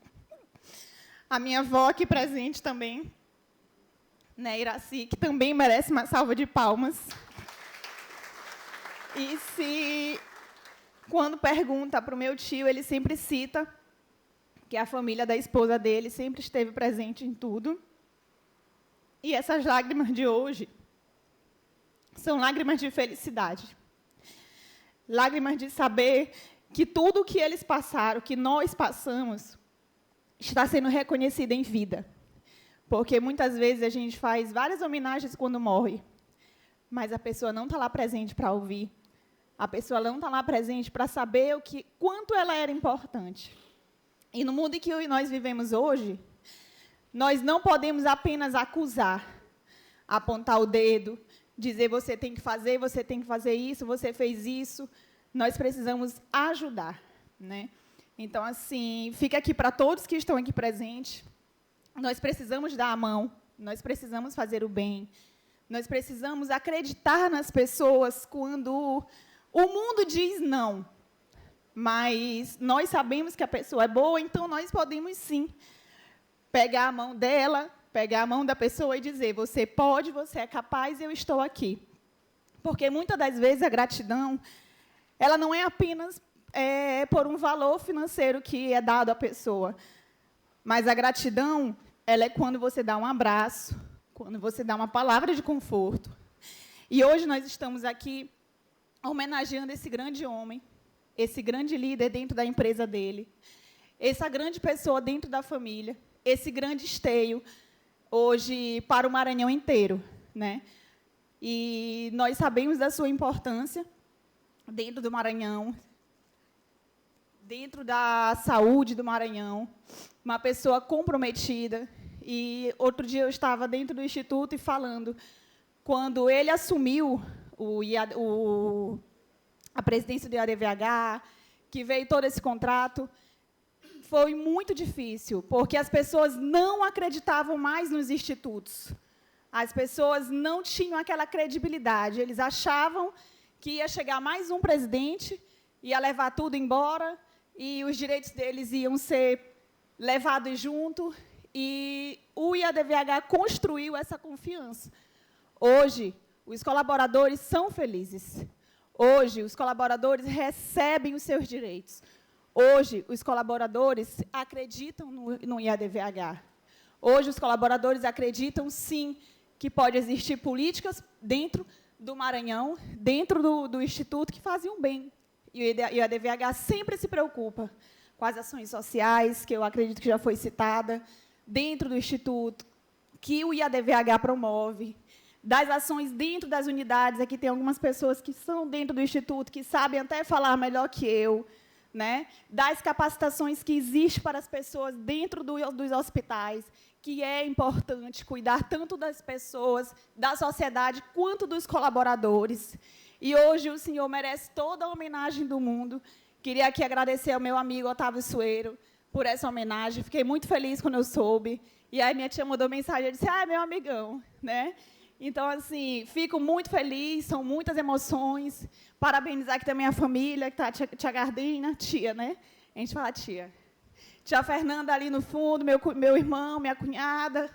A minha avó aqui presente também, né, Iraci, que também merece uma salva de palmas. E quando pergunta para o meu tio, ele sempre cita que a família da esposa dele sempre esteve presente em tudo. E essas lágrimas de hoje são lágrimas de felicidade. Lágrimas de saber que tudo o que eles passaram, que nós passamos, está sendo reconhecido em vida. Porque muitas vezes a gente faz várias homenagens quando morre, mas a pessoa não está lá presente para ouvir. A pessoa não está lá presente para saber quanto ela era importante. E no mundo em que nós vivemos hoje, nós não podemos apenas acusar, apontar o dedo, dizer você tem que fazer isso, você fez isso. Nós precisamos ajudar, né? Então, assim, fica aqui para todos que estão aqui presentes. Nós precisamos dar a mão, nós precisamos fazer o bem, nós precisamos acreditar nas pessoas quando o mundo diz não. Mas nós sabemos que a pessoa é boa, então nós podemos, sim, pegar a mão dela, pegar a mão da pessoa e dizer, você pode, você é capaz, eu estou aqui. Porque, muitas das vezes, a gratidão, ela não é apenas por um valor financeiro que é dado à pessoa, mas a gratidão, ela é quando você dá um abraço, quando você dá uma palavra de conforto. E hoje nós estamos aqui homenageando esse grande homem, esse grande líder dentro da empresa dele, essa grande pessoa dentro da família, esse grande esteio, hoje, para o Maranhão inteiro, né? E nós sabemos da sua importância dentro do Maranhão, dentro da saúde do Maranhão, uma pessoa comprometida. E outro dia eu estava dentro do Instituto e falando, quando ele assumiu a presidência do IADVH, que veio todo esse contrato, foi muito difícil, porque as pessoas não acreditavam mais nos institutos. As pessoas não tinham aquela credibilidade. Eles achavam que ia chegar mais um presidente, ia levar tudo embora, e os direitos deles iam ser levados junto, e o IADVH construiu essa confiança. Hoje, os colaboradores são felizes. Hoje, os colaboradores recebem os seus direitos. Hoje, os colaboradores acreditam no IADVH. Hoje, os colaboradores acreditam, sim, que pode existir políticas dentro do Maranhão, dentro do Instituto, que fazem um bem. E o IADVH sempre se preocupa com as ações sociais, que eu acredito que já foi citada, dentro do Instituto, que o IADVH promove, das ações dentro das unidades. Aqui tem algumas pessoas que são dentro do Instituto, que sabem até falar melhor que eu, né? Das capacitações que existem para as pessoas dentro dos hospitais, que é importante cuidar tanto das pessoas, da sociedade, quanto dos colaboradores. E hoje o senhor merece toda a homenagem do mundo. Queria aqui agradecer ao meu amigo Otávio Sueiro por essa homenagem. Fiquei muito feliz quando eu soube. E aí minha tia mandou mensagem, eu disse, meu amigão, né? Então, assim, fico muito feliz, são muitas emoções. Parabenizar aqui também a família, que está a tia Gardina, tia, né? A gente fala tia. Tia Fernanda ali no fundo, meu irmão, minha cunhada.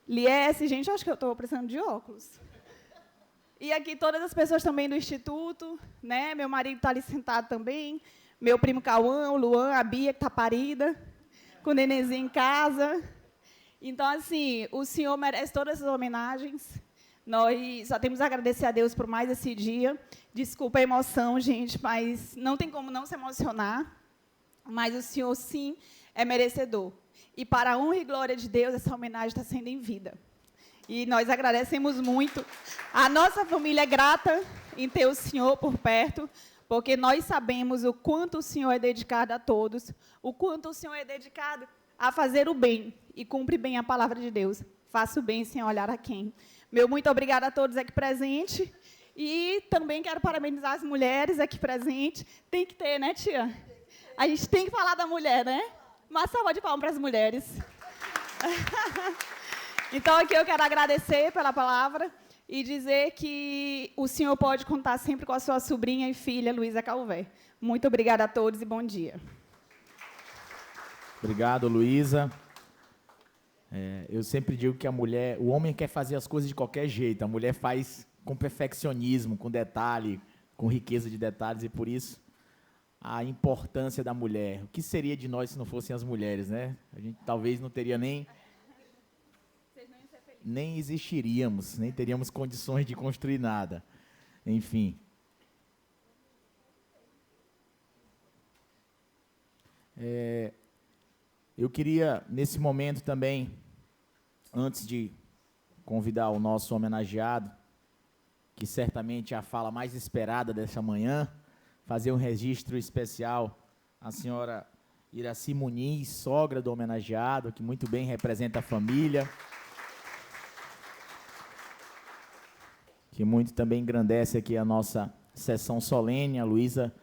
Liesse, gente, acho que eu estou precisando de óculos. E aqui todas as pessoas também do Instituto, né? Meu marido está ali sentado também. Meu primo Cauã, o Luan, a Bia, que está parida, com o nenenzinho em casa. Então, assim, o senhor merece todas essas homenagens. Nós só temos a agradecer a Deus por mais esse dia. Desculpa a emoção, gente, mas não tem como não se emocionar. Mas o senhor, sim, é merecedor. E, para a honra e glória de Deus, essa homenagem está sendo em vida. E nós agradecemos muito. A nossa família é grata em ter o senhor por perto, porque nós sabemos o quanto o senhor é dedicado a todos, o quanto o senhor é dedicado a fazer o bem e cumpre bem a palavra de Deus. Faça o bem sem olhar a quem. Meu muito obrigada a todos aqui presentes. E também quero parabenizar as mulheres aqui presentes. Tem que ter, né, tia? A gente tem que falar da mulher, né? Uma salva de palmas para as mulheres. Então, aqui eu quero agradecer pela palavra e dizer que o senhor pode contar sempre com a sua sobrinha e filha, Luísa Calvé. Muito obrigada a todos e bom dia. Obrigado, Luísa. Eu sempre digo que o homem quer fazer as coisas de qualquer jeito, a mulher faz com perfeccionismo, com detalhe, com riqueza de detalhes, e por isso a importância da mulher. O que seria de nós se não fossem as mulheres, né? A gente talvez não teria nem... Vocês não iam ser felizes. nem existiríamos, nem teríamos condições de construir nada. Enfim. Eu queria, nesse momento também, antes de convidar o nosso homenageado, que certamente é a fala mais esperada dessa manhã, fazer um registro especial à senhora Iraci Muniz, sogra do homenageado, que muito bem representa a família, que muito também engrandece aqui a nossa sessão solene. A Luísa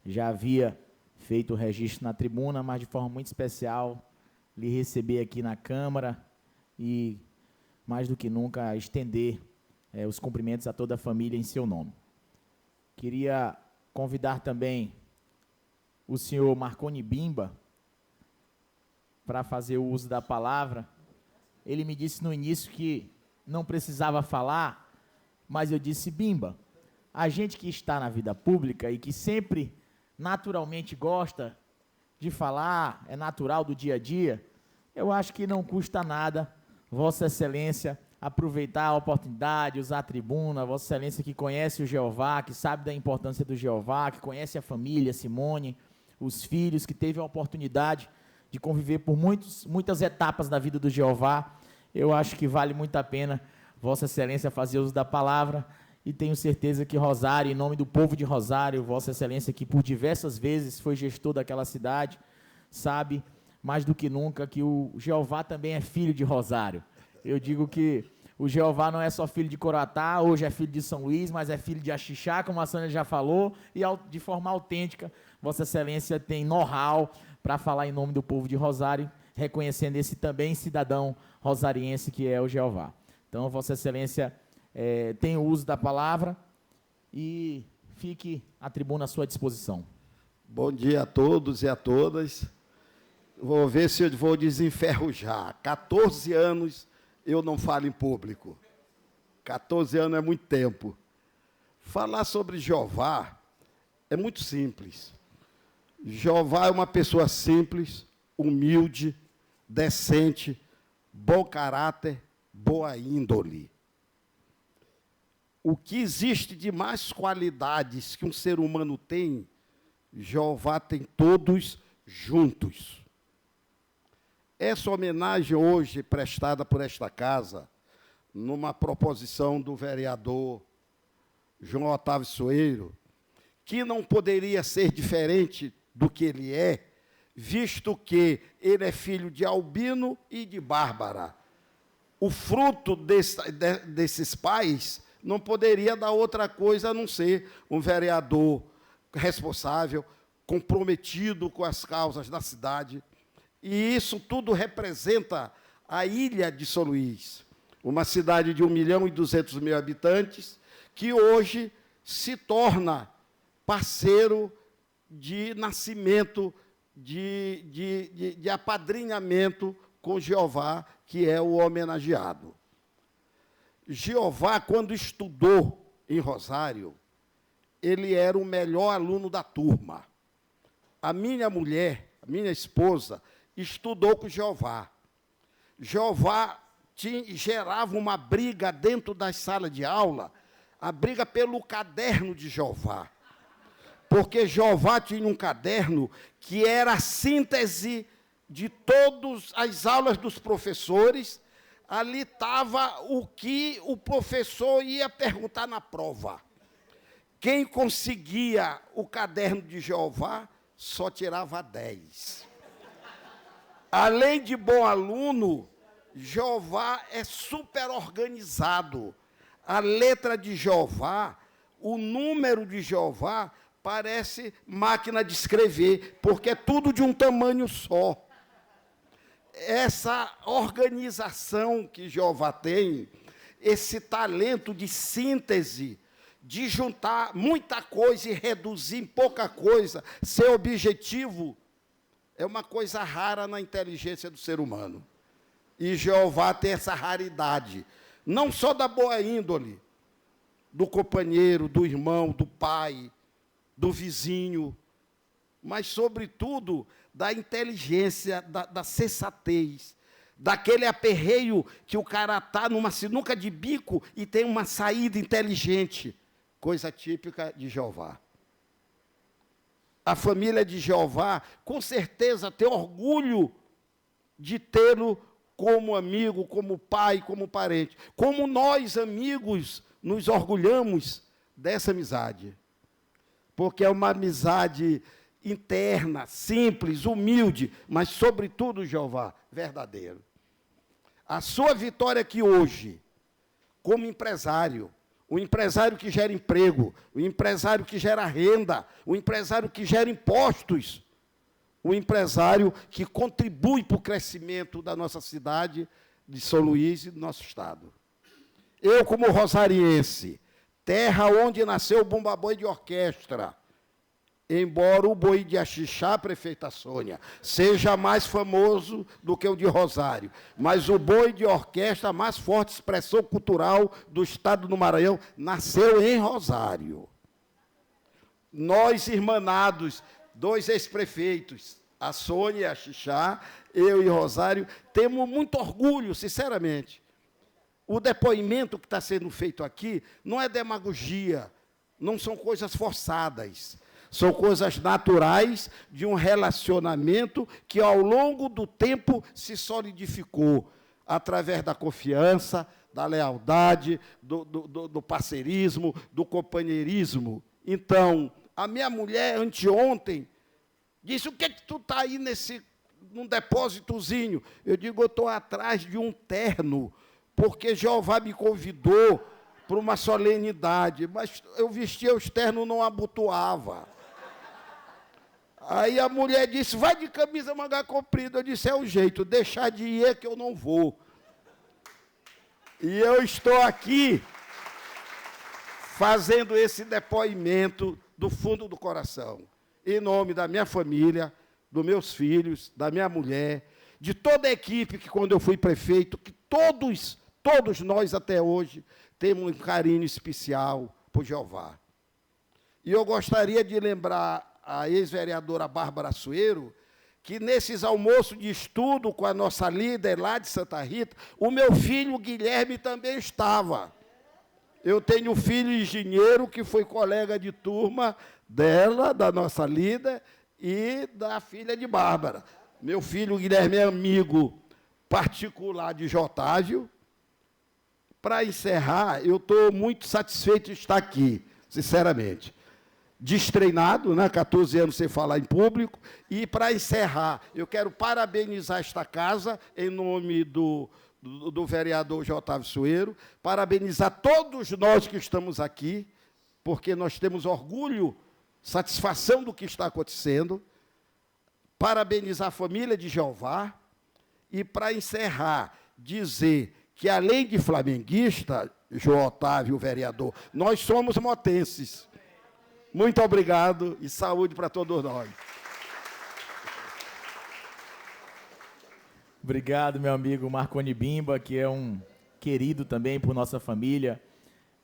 já havia feito o registro na tribuna, mas de forma muito especial, lhe receber aqui na Câmara e, mais do que nunca, estender os cumprimentos a toda a família em seu nome. Queria convidar também o senhor Marconi Bimba para fazer o uso da palavra. Ele me disse no início que não precisava falar, mas eu disse: Bimba, a gente que está na vida pública e que sempre naturalmente gosta de falar, é natural do dia a dia, eu acho que não custa nada Vossa Excelência aproveitar a oportunidade, usar a tribuna, Vossa Excelência que conhece o Jeová, que sabe da importância do Jeová, que conhece a família, Simone, os filhos, que teve a oportunidade de conviver por muitas etapas da vida do Jeová. Eu acho que vale muito a pena Vossa Excelência fazer uso da palavra, e tenho certeza que Rosário, em nome do povo de Rosário, Vossa Excelência, que por diversas vezes foi gestor daquela cidade, sabe mais do que nunca que o Jeová também é filho de Rosário. Eu digo que o Jeová não é só filho de Coroatá, hoje é filho de São Luís, mas é filho de Axixá, como a Sônia já falou, e de forma autêntica, Vossa Excelência tem know-how para falar em nome do povo de Rosário, reconhecendo esse também cidadão rosariense que é o Jeová. Então, Vossa Excelência tem o uso da palavra e fique a tribuna à sua disposição. Bom dia a todos e a todas. Vou ver se eu vou desenferrujar. 14 anos eu não falo em público. 14 anos é muito tempo. Falar sobre Jeová é muito simples. Jeová é uma pessoa simples, humilde, decente, bom caráter, boa índole. O que existe de mais qualidades que um ser humano tem, Jeová tem todos juntos. Essa homenagem hoje prestada por esta casa, numa proposição do vereador João Otávio Soeiro, que não poderia ser diferente do que ele é, visto que ele é filho de Albino e de Bárbara. O fruto desses pais não poderia dar outra coisa a não ser um vereador responsável, comprometido com as causas da cidade. E isso tudo representa a ilha de São Luís, uma cidade de 1.200.000 habitantes, que hoje se torna parceiro de nascimento, de apadrinhamento com Jeová, que é o homenageado. Jeová, quando estudou em Rosário, ele era o melhor aluno da turma. A minha mulher, a minha esposa, estudou com Jeová. Jeová gerava uma briga dentro das salas de aula, a briga pelo caderno de Jeová. Porque Jeová tinha um caderno que era a síntese de todas as aulas dos professores. Ali estava o que o professor ia perguntar na prova. Quem conseguia o caderno de Jeová só tirava 10. Além de bom aluno, Jeová é super organizado. A letra de Jeová, o número de Jeová, parece máquina de escrever, porque é tudo de um tamanho só. Essa organização que Jeová tem, esse talento de síntese, de juntar muita coisa e reduzir em pouca coisa, ser objetivo, é uma coisa rara na inteligência do ser humano. E Jeová tem essa raridade, não só da boa índole, do companheiro, do irmão, do pai, do vizinho, mas, sobretudo, da inteligência, da sensatez, daquele aperreio que o cara está numa sinuca de bico e tem uma saída inteligente, coisa típica de Jeová. A família de Jeová, com certeza, tem orgulho de tê-lo como amigo, como pai, como parente. Como nós, amigos, nos orgulhamos dessa amizade. Porque é uma amizade interna, simples, humilde, mas, sobretudo, Jeová, verdadeiro. A sua vitória aqui hoje, como empresário, o empresário que gera emprego, o empresário que gera renda, o empresário que gera impostos, o empresário que contribui para o crescimento da nossa cidade, de São Luís e do nosso estado. Eu, como rosariense, terra onde nasceu o Bumba Boi de orquestra, embora o boi de Axixá, prefeita Sônia, seja mais famoso do que o de Rosário, mas o boi de orquestra, a mais forte expressão cultural do estado do Maranhão, nasceu em Rosário. Nós, irmanados, 2 ex-prefeitos, a Sônia e a Axixá, eu e Rosário, temos muito orgulho, sinceramente. O depoimento que está sendo feito aqui não é demagogia, não são coisas forçadas. São coisas naturais de um relacionamento que, ao longo do tempo, se solidificou através da confiança, da lealdade, do parceirismo, do companheirismo. Então, a minha mulher, anteontem, disse, o que é que tu está aí num depósitozinho? Eu digo, eu estou atrás de um terno, porque Jeová me convidou para uma solenidade, mas eu vestia os ternos, não abotoava. Aí a mulher disse, vai de camisa manga comprida. Eu disse, é o jeito, deixar de ir é que eu não vou. E eu estou aqui fazendo esse depoimento do fundo do coração, em nome da minha família, dos meus filhos, da minha mulher, de toda a equipe que, quando eu fui prefeito, que todos nós até hoje temos um carinho especial por Jeová. E eu gostaria de lembrar a ex-vereadora Bárbara Sueiro, que nesses almoços de estudo com a nossa líder lá de Santa Rita, o meu filho Guilherme também estava. Eu tenho um filho engenheiro que foi colega de turma dela, da nossa líder, e da filha de Bárbara. Meu filho Guilherme é amigo particular de Jotávio. Para encerrar, eu estou muito satisfeito de estar aqui, sinceramente. Destreinado, né, 14 anos sem falar em público, e para encerrar, eu quero parabenizar esta casa, em nome do vereador Otávio Sueiro, parabenizar todos nós que estamos aqui, porque nós temos orgulho, satisfação do que está acontecendo, parabenizar a família de Jeová, e para encerrar, dizer que além de flamenguista, João Otávio, vereador, nós somos motenses. Muito obrigado e saúde para todos nós. Obrigado, meu amigo Marconi Bimba, que é um querido também por nossa família.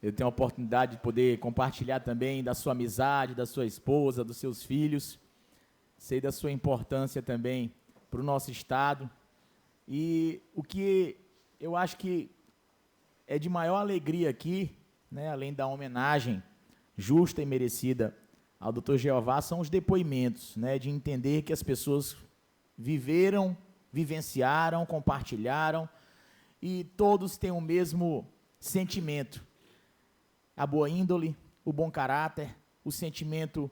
Eu tenho a oportunidade de poder compartilhar também da sua amizade, da sua esposa, dos seus filhos. Sei da sua importância também para o nosso estado. E o que eu acho que é de maior alegria aqui, né, além da homenagem justa e merecida ao Dr. Jeová, são os depoimentos, né, de entender que as pessoas viveram, vivenciaram, compartilharam, e todos têm o mesmo sentimento. A boa índole, o bom caráter, o sentimento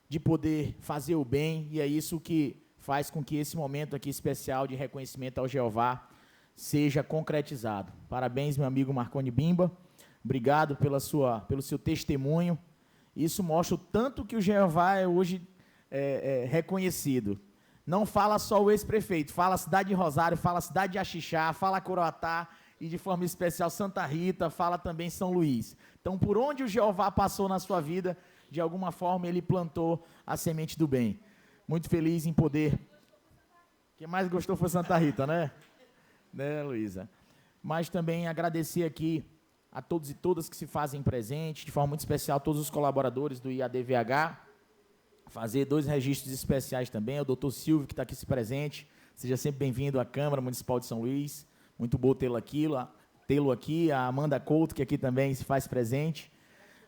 de poder fazer o bem, e é isso que faz com que esse momento aqui especial de reconhecimento ao Jeová seja concretizado. Parabéns, meu amigo Marconi Bimba. Obrigado pelo seu testemunho. Isso mostra o tanto que o Jeová é hoje reconhecido. Não fala só o ex-prefeito, fala a cidade de Rosário, fala a cidade de Axixá, fala Coroatá e, de forma especial, Santa Rita, fala também São Luís. Então, por onde o Jeová passou na sua vida, de alguma forma ele plantou a semente do bem. Muito feliz em poder. Quem mais gostou foi Santa Rita, né? Né, Luísa? Mas também agradecer aqui a todos e todas que se fazem presente, de forma muito especial, todos os colaboradores do IADVH, fazer 2 registros especiais também, o doutor Silvio, que está aqui se presente, Seja sempre bem-vindo à Câmara Municipal de São Luís. Muito bom tê-lo aqui. A Amanda Couto, que aqui também se faz presente.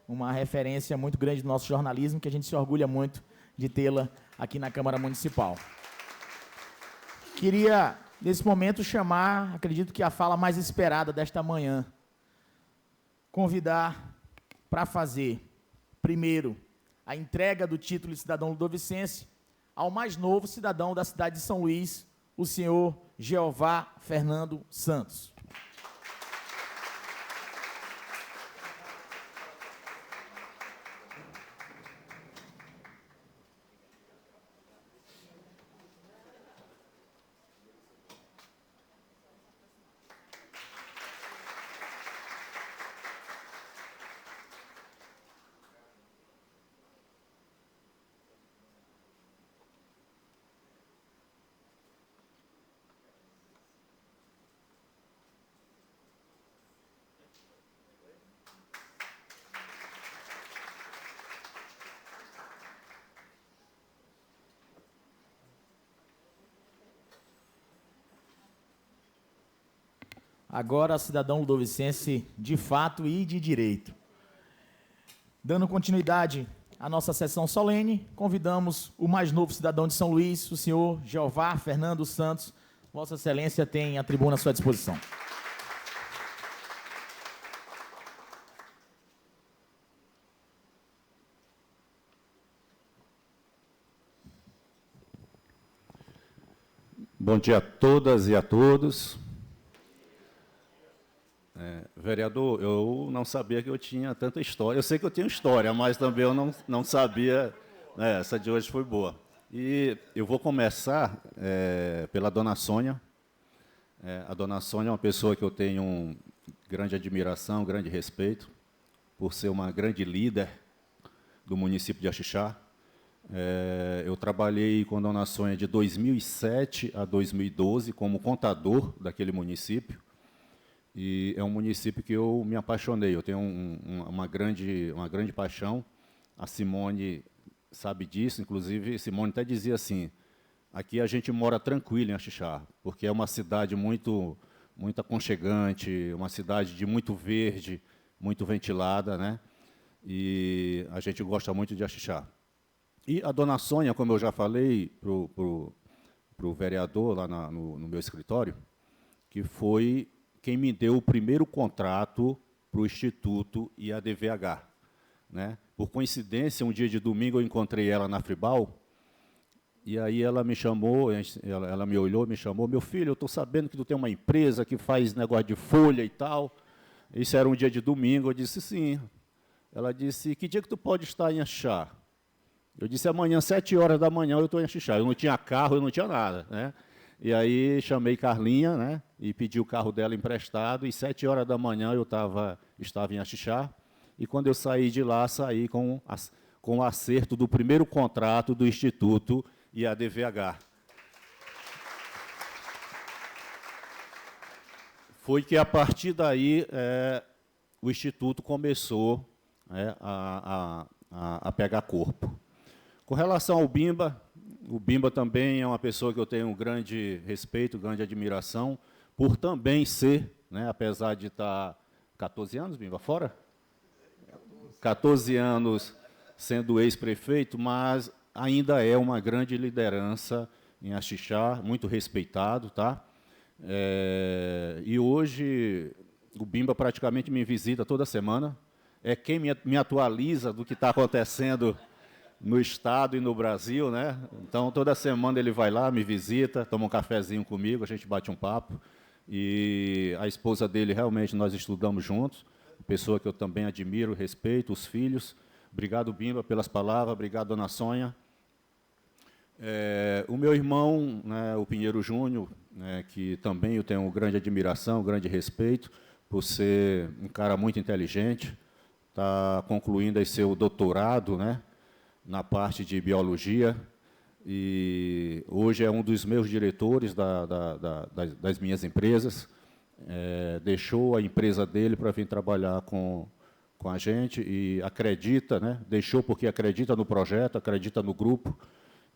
Uma referência muito grande do nosso jornalismo, que a gente se orgulha muito de tê-la aqui na Câmara Municipal. Queria, nesse momento, chamar, acredito que a fala mais esperada desta manhã, convidar para fazer, primeiro, a entrega do título de cidadão ludovicense ao mais novo cidadão da cidade de São Luís, o senhor Jeová Fernando Santos. Agora, cidadão ludovicense de fato e de direito. Dando continuidade à nossa sessão solene, convidamos o mais novo cidadão de São Luís, o senhor Jeová Fernando Santos. Vossa Excelência tem a tribuna à sua disposição. Bom dia a todas e a todos. Vereador, eu não sabia que eu tinha tanta história. Eu sei que eu tenho história, mas também eu não sabia. Essa de hoje foi boa. E eu vou começar pela dona Sônia. A dona Sônia é uma pessoa que eu tenho grande admiração, grande respeito, por ser uma grande líder do município de Axixá. Eu trabalhei com a dona Sônia de 2007 a 2012 como contador daquele município. E é um município que eu me apaixonei, eu tenho uma grande paixão. A Simone sabe disso, inclusive Simone até dizia assim, aqui a gente mora tranquilo em Axixá, porque é uma cidade muito aconchegante, uma cidade de muito verde, muito ventilada, né? E a gente gosta muito de Axixá. E a dona Sônia, como eu já falei para o vereador lá no meu escritório, que foi quem me deu o primeiro contrato para o Instituto e a DVH. Né? Por coincidência, um dia de domingo eu encontrei ela na Fribal, e aí ela me chamou, ela me olhou e me chamou, meu filho, eu estou sabendo que tu tem uma empresa que faz negócio de folha e tal. Isso era um dia de domingo, eu disse sim. Ela disse, que dia que tu pode estar em Axixá? Eu disse, amanhã, 7 horas da manhã, eu estou em Axixá. Eu não tinha carro, eu não tinha nada, né? E aí chamei Carlinha, né, e pedi o carro dela emprestado, e 7 horas da manhã eu estava em Axixá, e quando eu saí de lá, saí com o acerto do primeiro contrato do Instituto e a DVH. Foi que, a partir daí, o Instituto começou a pegar corpo. Com relação ao Bimba, o Bimba também é uma pessoa que eu tenho um grande respeito, grande admiração, por também ser, né, apesar de estar 14 anos, Bimba, fora? 14 anos sendo ex-prefeito, mas ainda é uma grande liderança em Axixá, muito respeitado, tá? E hoje o Bimba praticamente me visita toda semana, é quem me atualiza do que está acontecendo no estado e no Brasil, né? Então, toda semana ele vai lá, me visita, toma um cafezinho comigo, a gente bate um papo. E a esposa dele, realmente, nós estudamos juntos, pessoa que eu também admiro, respeito, os filhos. Obrigado, Bimba, pelas palavras, obrigado, dona Sônia. O meu irmão, né, o Pinheiro Júnior, né, que também eu tenho grande admiração, grande respeito, por ser um cara muito inteligente, está concluindo aí seu doutorado, né, na parte de biologia, e hoje é um dos meus diretores das minhas empresas. Deixou a empresa dele para vir trabalhar com a gente e acredita, né? Deixou porque acredita no projeto, acredita no grupo,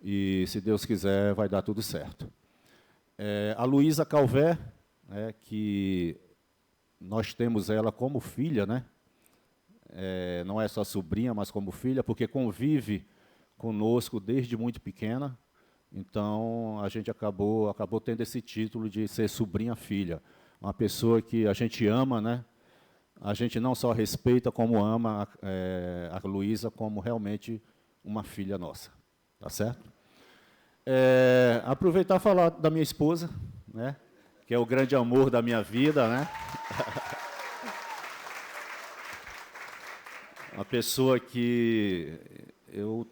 e, se Deus quiser, vai dar tudo certo. A Luísa Calvé, né, que nós temos ela como filha, né? Não é só sobrinha, mas como filha, porque convive conosco desde muito pequena. Então, a gente acabou tendo esse título de ser sobrinha-filha. Uma pessoa que a gente ama, né? A gente não só respeita, como ama a Luísa como realmente uma filha nossa. Tá certo? Aproveitar e falar da minha esposa, né? Que é o grande amor da minha vida, né? Uma pessoa que eu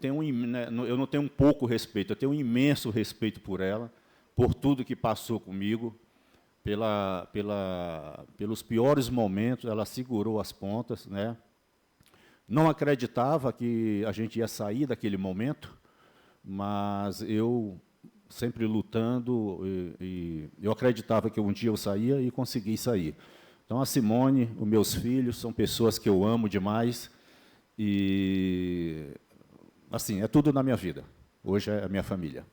não tenho um pouco respeito, eu tenho um imenso respeito por ela, por tudo que passou comigo, pelos piores momentos, ela segurou as pontas, né? Não acreditava que a gente ia sair daquele momento, mas eu sempre lutando, e eu acreditava que um dia eu saía e consegui sair. Então, a Simone, os meus filhos, são pessoas que eu amo demais, e, assim, é tudo na minha vida. Hoje é a minha família.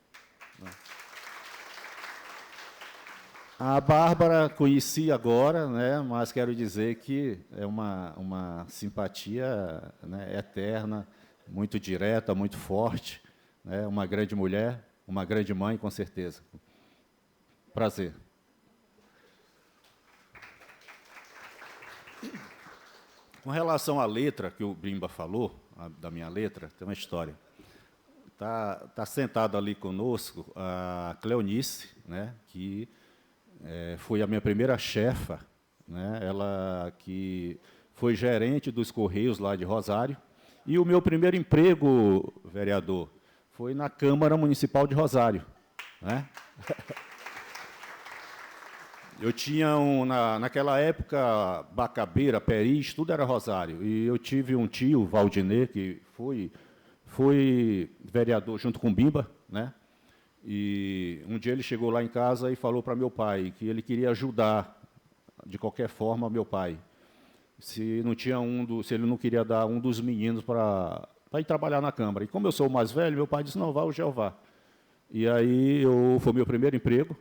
A Bárbara conheci agora, né, mas quero dizer que é uma simpatia, né, eterna, muito direta, muito forte, né, uma grande mulher, uma grande mãe, com certeza. Prazer. Com relação à letra que o Bimba falou, da minha letra, tem uma história. Tá sentado ali conosco a Cleonice, né, que foi a minha primeira chefa, né, ela que foi gerente dos Correios lá de Rosário, e o meu primeiro emprego, vereador, foi na Câmara Municipal de Rosário, né? Eu tinha, naquela época, Bacabeira, Peris, tudo era Rosário, e eu tive um tio, Valdinei, que foi vereador junto com o Bimba, né? E um dia ele chegou lá em casa e falou para meu pai que ele queria ajudar, de qualquer forma, meu pai. Se ele não queria dar um dos meninos para ir trabalhar na Câmara. E como eu sou o mais velho, meu pai disse, não, vá o Jeová. E aí foi meu primeiro emprego,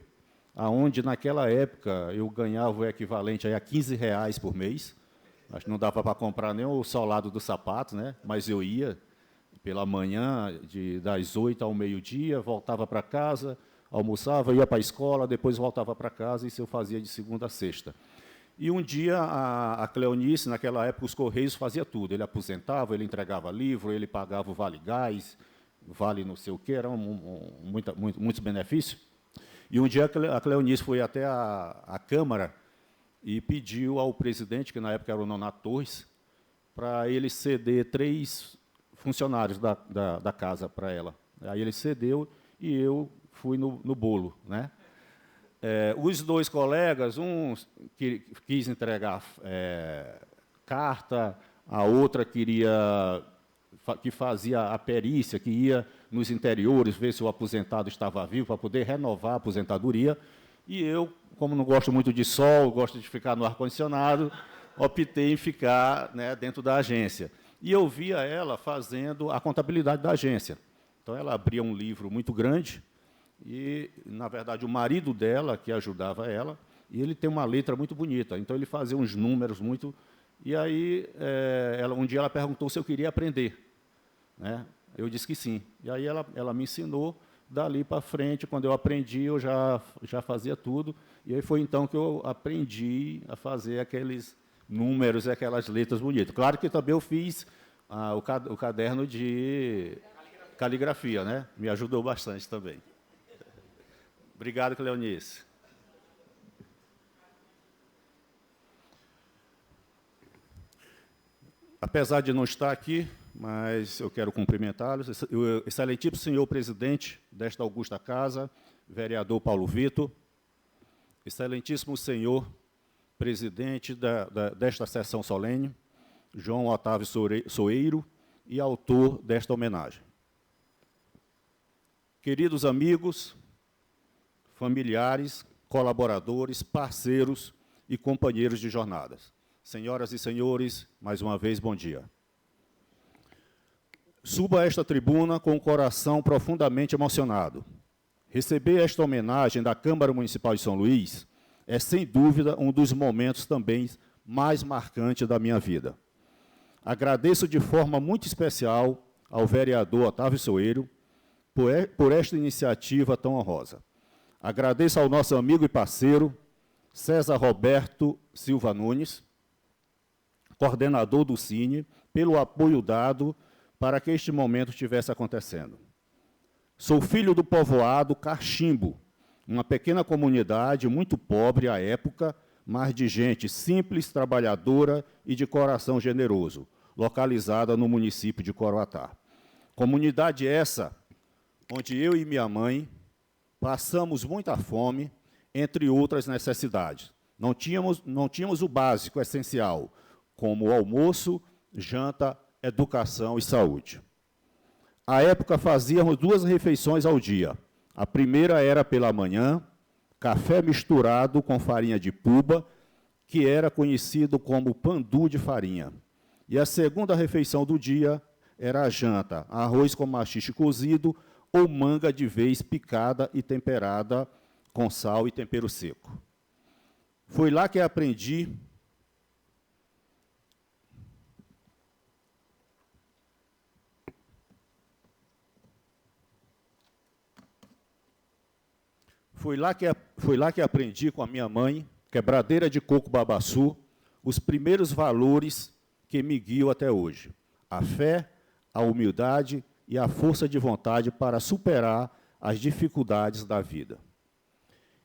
aonde naquela época eu ganhava o equivalente a R$ 15 por mês. Acho que não dava para comprar nem o solado do sapato, né? Mas eu ia pela manhã, das 8 ao meio-dia, voltava para casa, almoçava, ia para a escola, depois voltava para casa, e isso eu fazia de segunda a sexta. E um dia a Cleonice, naquela época, os Correios fazia tudo. Ele aposentava, ele entregava livro, ele pagava o Vale Gás, Vale não sei o quê, eram muitos benefícios. E um dia a Cleonice foi até a Câmara e pediu ao presidente, que na época era o Nonato Torres, para ele ceder 3 funcionários da casa para ela. Aí ele cedeu e eu fui no bolo, né? Os 2 colegas, um quis entregar carta, a outra que fazia a perícia, que ia nos interiores ver se o aposentado estava vivo, para poder renovar a aposentadoria. E eu, como não gosto muito de sol, gosto de ficar no ar-condicionado, optei em ficar, né, dentro da agência. E eu via ela fazendo a contabilidade da agência. Então, ela abria um livro muito grande, e, na verdade, o marido dela, que ajudava ela, e ele tem uma letra muito bonita, então ele fazia uns números muito... E aí, um dia ela perguntou se eu queria aprender, né? Eu disse que sim. E aí ela me ensinou, dali para frente, quando eu aprendi, eu já fazia tudo, e aí foi então que eu aprendi a fazer aqueles números e aquelas letras bonitas. Claro que também eu fiz o caderno de caligrafia, né? Me ajudou bastante também. Obrigado, Cleonice. Apesar de não estar aqui, mas eu quero cumprimentá-los. O excelentíssimo senhor presidente desta augusta casa, vereador Paulo Vitor, excelentíssimo senhor presidente desta sessão solene, João Otávio Soeiro, e autor desta homenagem. Queridos amigos, familiares, colaboradores, parceiros e companheiros de jornadas, senhoras e senhores, mais uma vez, bom dia. Subo a esta tribuna com o coração profundamente emocionado, Receber esta homenagem da Câmara Municipal de São Luís é, sem dúvida, um dos momentos também mais marcantes da minha vida. Agradeço de forma muito especial ao vereador Otávio Soeiro por esta iniciativa tão honrosa. Agradeço ao nosso amigo e parceiro, César Roberto Silva Nunes, coordenador do Cine, pelo apoio dado para que este momento estivesse acontecendo. Sou filho do povoado Cachimbo, uma pequena comunidade muito pobre à época, mas de gente simples, trabalhadora e de coração generoso, localizada no município de Coroatá. Comunidade essa onde eu e minha mãe passamos muita fome, entre outras necessidades. Não tínhamos o básico, essencial, como almoço, janta, educação e saúde. À época, fazíamos 2 refeições ao dia. A primeira era pela manhã, café misturado com farinha de puba, que era conhecido como pandu de farinha. E a segunda refeição do dia era a janta, arroz com maxixe cozido ou manga de vez picada e temperada com sal e tempero seco. Foi lá que aprendi aprendi com a minha mãe, quebradeira de coco babaçu, os primeiros valores que me guiam até hoje. A fé, a humildade e a força de vontade para superar as dificuldades da vida.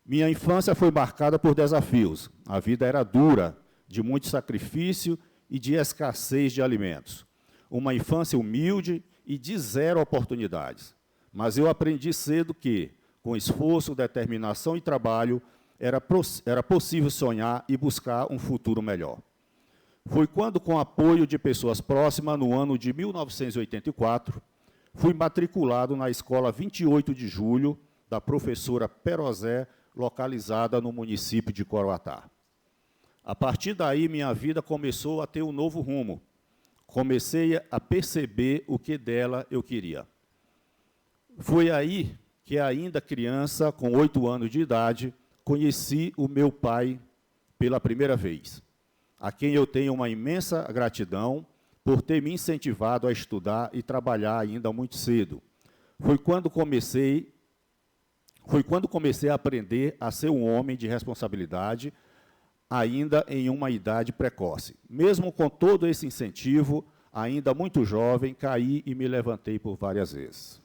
Minha infância foi marcada por desafios. A vida era dura, de muito sacrifício e de escassez de alimentos. Uma infância humilde e de 0 oportunidades. Mas eu aprendi cedo que, com esforço, determinação e trabalho, era possível sonhar e buscar um futuro melhor. Foi quando, com apoio de pessoas próximas, no ano de 1984, fui matriculado na Escola 28 de Julho, da professora Perozé, localizada no município de Coroatá. A partir daí, minha vida começou a ter um novo rumo. Comecei a perceber o que dela eu queria. Foi aí que, ainda criança, com 8 anos de idade, conheci o meu pai pela primeira vez, a quem eu tenho uma imensa gratidão por ter me incentivado a estudar e trabalhar ainda muito cedo. Foi quando comecei a aprender a ser um homem de responsabilidade, ainda em uma idade precoce. Mesmo com todo esse incentivo, ainda muito jovem, caí e me levantei por várias vezes.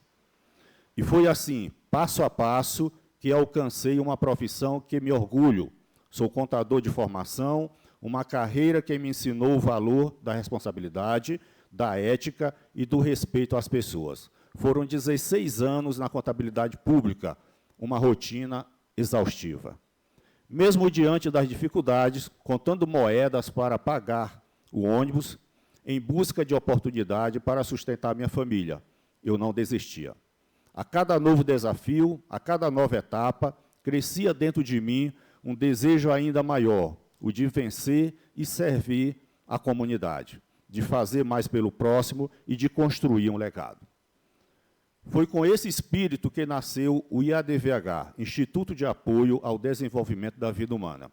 E foi assim, passo a passo, que alcancei uma profissão que me orgulho. Sou contador de formação, uma carreira que me ensinou o valor da responsabilidade, da ética e do respeito às pessoas. Foram 16 anos na contabilidade pública, uma rotina exaustiva. Mesmo diante das dificuldades, contando moedas para pagar o ônibus, em busca de oportunidade para sustentar minha família, eu não desistia. A cada novo desafio, a cada nova etapa, crescia dentro de mim um desejo ainda maior, o de vencer e servir a comunidade, de fazer mais pelo próximo e de construir um legado. Foi com esse espírito que nasceu o IADVH, Instituto de Apoio ao Desenvolvimento da Vida Humana.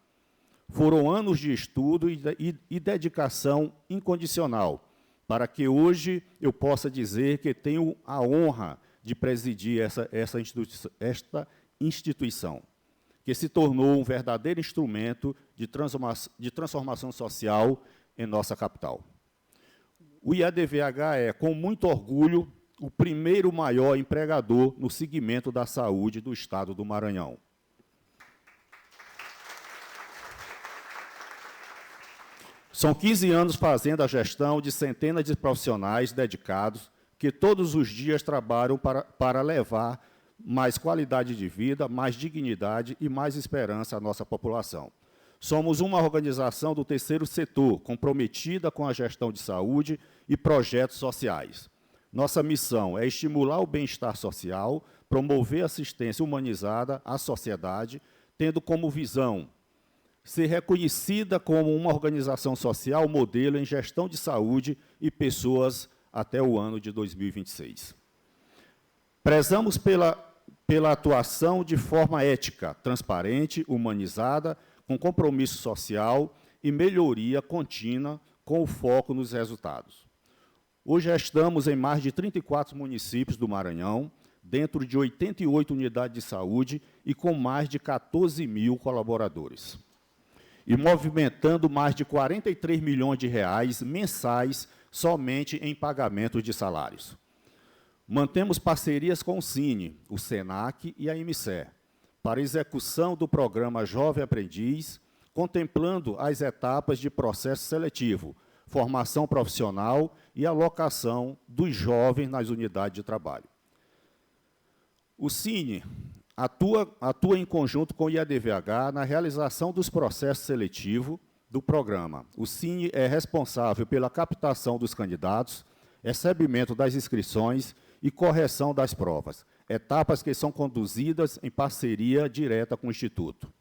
Foram anos de estudo e dedicação incondicional, para que hoje eu possa dizer que tenho a honra de presidir esta instituição, que se tornou um verdadeiro instrumento de transformação social em nossa capital. O IADVH é, com muito orgulho, o primeiro maior empregador no segmento da saúde do Estado do Maranhão. São 15 anos fazendo a gestão de centenas de profissionais dedicados que todos os dias trabalham para levar mais qualidade de vida, mais dignidade e mais esperança à nossa população. Somos uma organização do terceiro setor, comprometida com a gestão de saúde e projetos sociais. Nossa missão é estimular o bem-estar social, promover assistência humanizada à sociedade, tendo como visão ser reconhecida como uma organização social modelo em gestão de saúde e pessoas até o ano de 2026. Prezamos pela pela atuação de forma ética, transparente, humanizada, com compromisso social e melhoria contínua, com o foco nos resultados. Hoje já estamos em mais de 34 municípios do Maranhão, dentro de 88 unidades de saúde e com mais de 14 mil colaboradores. E movimentando mais de 43 milhões de reais mensais somente em pagamentos de salários. Mantemos parcerias com o Cine, o SENAC e a IMCE, para execução do programa Jovem Aprendiz, contemplando as etapas de processo seletivo, formação profissional e alocação dos jovens nas unidades de trabalho. O Cine atua em conjunto com o IADVH na realização dos processos seletivos do programa. O Cine é responsável pela captação dos candidatos, recebimento das inscrições e correção das provas, etapas que são conduzidas em parceria direta com o Instituto.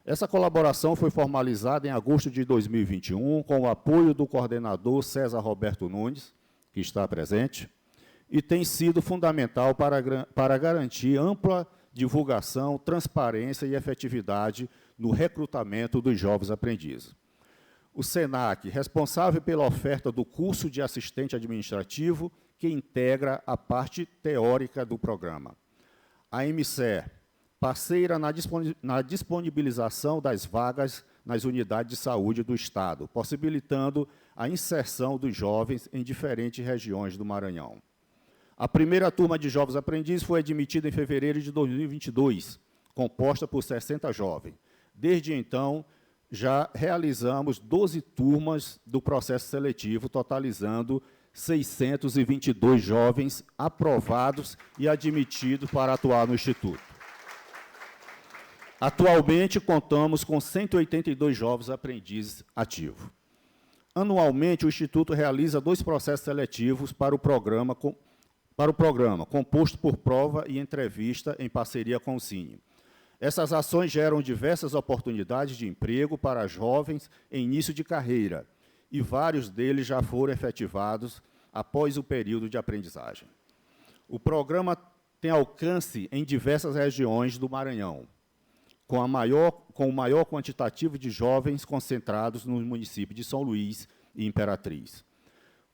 Essa colaboração foi formalizada em agosto de 2021, com o apoio do coordenador César Roberto Nunes, que está presente, e tem sido fundamental para garantir ampla divulgação, transparência e efetividade no recrutamento dos jovens aprendizes. O SENAC, responsável pela oferta do curso de assistente administrativo, que integra a parte teórica do programa. A IMCE, parceira na disponibilização das vagas nas unidades de saúde do Estado, possibilitando a inserção dos jovens em diferentes regiões do Maranhão. A primeira turma de jovens aprendizes foi admitida em fevereiro de 2022, composta por 60 jovens. Desde então, já realizamos 12 turmas do processo seletivo, totalizando 622 jovens aprovados e admitidos para atuar no Instituto. Atualmente, contamos com 182 jovens aprendizes ativos. Anualmente, o Instituto realiza 2 processos seletivos para o programa, composto por prova e entrevista em parceria com o Cine. Essas ações geram diversas oportunidades de emprego para jovens em início de carreira, e vários deles já foram efetivados após o período de aprendizagem. O programa tem alcance em diversas regiões do Maranhão, com o maior quantitativo de jovens concentrados nos municípios de São Luís e Imperatriz.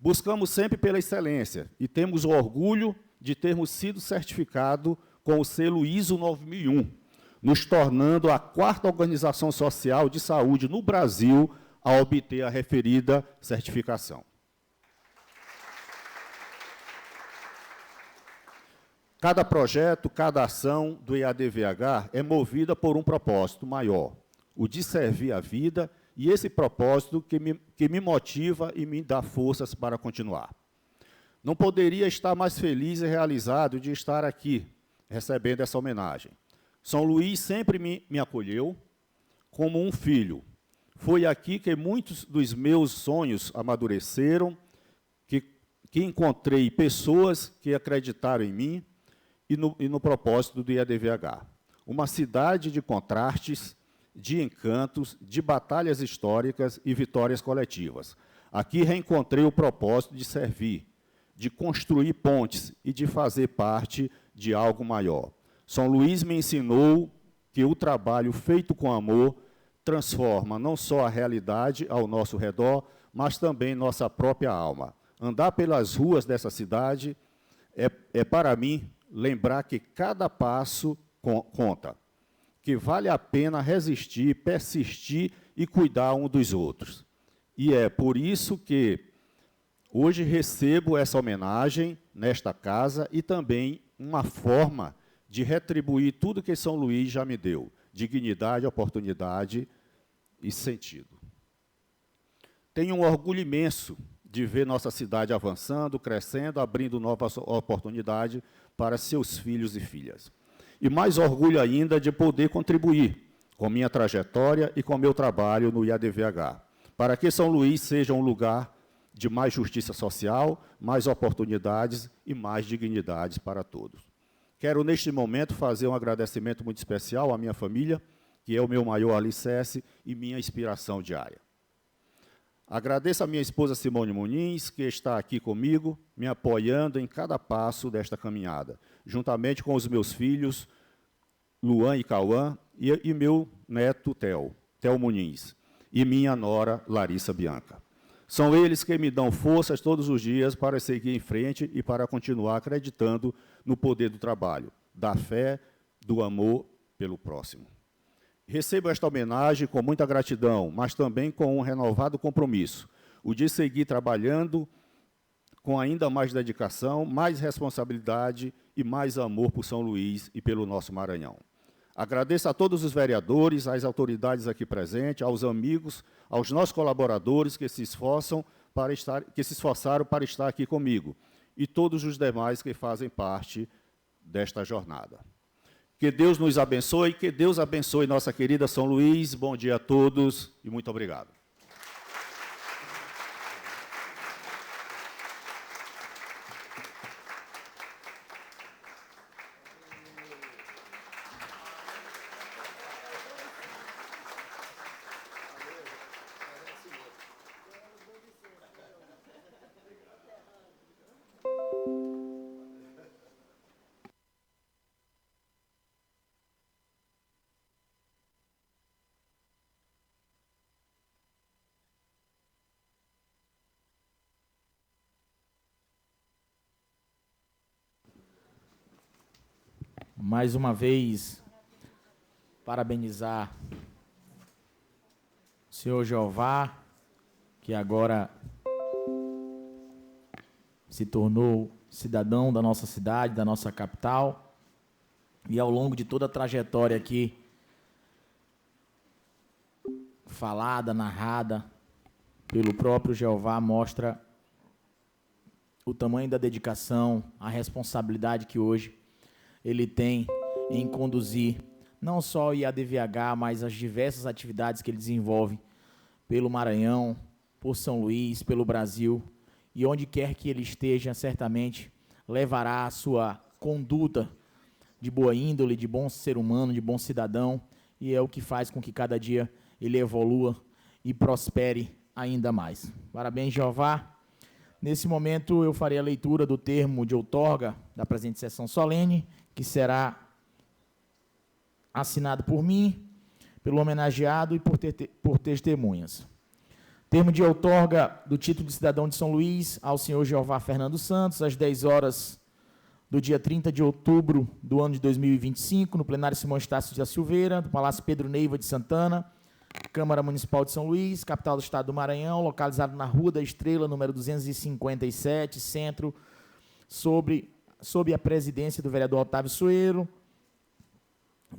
Buscamos sempre pela excelência e temos o orgulho de termos sido certificados com o selo ISO 9001, nos tornando a 4ª organização social de saúde no Brasil a obter a referida certificação. Cada projeto, cada ação do IADVH é movida por um propósito maior, o de servir a vida, e esse propósito que me motiva e me dá forças para continuar. Não poderia estar mais feliz e realizado de estar aqui, recebendo essa homenagem. São Luís sempre me acolheu como um filho. Foi aqui que muitos dos meus sonhos amadureceram, que encontrei pessoas que acreditaram em mim e no propósito do IADVH. Uma cidade de contrastes, de encantos, de batalhas históricas e vitórias coletivas. Aqui reencontrei o propósito de servir, de construir pontes e de fazer parte de algo maior. São Luís me ensinou que o trabalho feito com amor transforma não só a realidade ao nosso redor, mas também nossa própria alma. Andar pelas ruas dessa cidade é para mim, lembrar que cada passo conta, que vale a pena resistir, persistir e cuidar um dos outros. E é por isso que hoje recebo essa homenagem nesta casa e também uma forma de retribuir tudo que São Luís já me deu, dignidade, oportunidade e sentido. Tenho um orgulho imenso de ver nossa cidade avançando, crescendo, abrindo novas oportunidades para seus filhos e filhas. E mais orgulho ainda de poder contribuir com minha trajetória e com meu trabalho no IADVH, para que São Luís seja um lugar de mais justiça social, mais oportunidades e mais dignidades para todos. Quero, neste momento, fazer um agradecimento muito especial à minha família, que é o meu maior alicerce e minha inspiração diária. Agradeço a minha esposa Simone Muniz, que está aqui comigo, me apoiando em cada passo desta caminhada, juntamente com os meus filhos, Luan e Cauã, e meu neto, Theo Muniz, e minha nora, Larissa Bianca. São eles que me dão forças todos os dias para seguir em frente e para continuar acreditando no poder do trabalho, da fé, do amor pelo próximo. Recebo esta homenagem com muita gratidão, mas também com um renovado compromisso, o de seguir trabalhando com ainda mais dedicação, mais responsabilidade e mais amor por São Luís e pelo nosso Maranhão. Agradeço a todos os vereadores, às autoridades aqui presentes, aos amigos, aos nossos colaboradores que se esforçaram para estar aqui comigo, e todos os demais que fazem parte desta jornada. Que Deus nos abençoe, que Deus abençoe nossa querida São Luís. Bom dia a todos e muito obrigado. Mais uma vez, parabenizar o senhor Jeová, que agora se tornou cidadão da nossa cidade, da nossa capital, e ao longo de toda a trajetória aqui, falada, narrada pelo próprio Jeová, mostra o tamanho da dedicação, a responsabilidade que hoje ele tem em conduzir não só o IADVH, mas as diversas atividades que ele desenvolve pelo Maranhão, por São Luís, pelo Brasil, e onde quer que ele esteja, certamente levará a sua conduta de boa índole, de bom ser humano, de bom cidadão, e é o que faz com que cada dia ele evolua e prospere ainda mais. Parabéns, Jeová. Nesse momento, eu farei a leitura do termo de outorga da presente sessão solene, que será assinado por mim, pelo homenageado e por testemunhas. Termo de outorga do título de cidadão de São Luís ao senhor Jeová Fernando Santos, às 10 horas do dia 30 de outubro do ano de 2025, no plenário Simão Estácio da Silveira, do Palácio Pedro Neiva de Santana, Câmara Municipal de São Luís, capital do estado do Maranhão, localizado na Rua da Estrela, número 257, centro, sob a presidência do vereador Otávio Soeiro,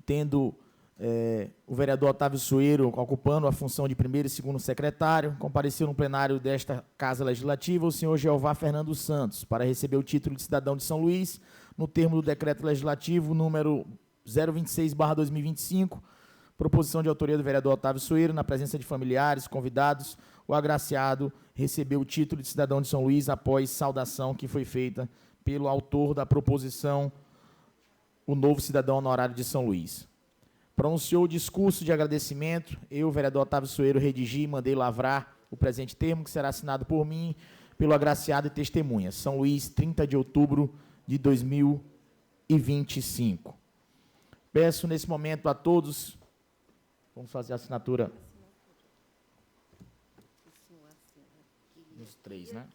tendo o vereador Otávio Soeiro ocupando a função de primeiro e segundo secretário, compareceu no plenário desta Casa Legislativa o senhor Jeová Fernando Santos, para receber o título de cidadão de São Luís, no termo do decreto legislativo número 026/2025, proposição de autoria do vereador Otávio Soeiro, na presença de familiares, convidados, o agraciado recebeu o título de cidadão de São Luís após saudação que foi feita pelo autor da proposição, o novo cidadão honorário de São Luís. Pronunciou o discurso de agradecimento, eu, vereador Otávio Soeiro, redigi e mandei lavrar o presente termo, que será assinado por mim, pelo agraciado e testemunha. São Luís, 30 de outubro de 2025. Peço nesse momento a todos, vamos fazer a assinatura nos três, né?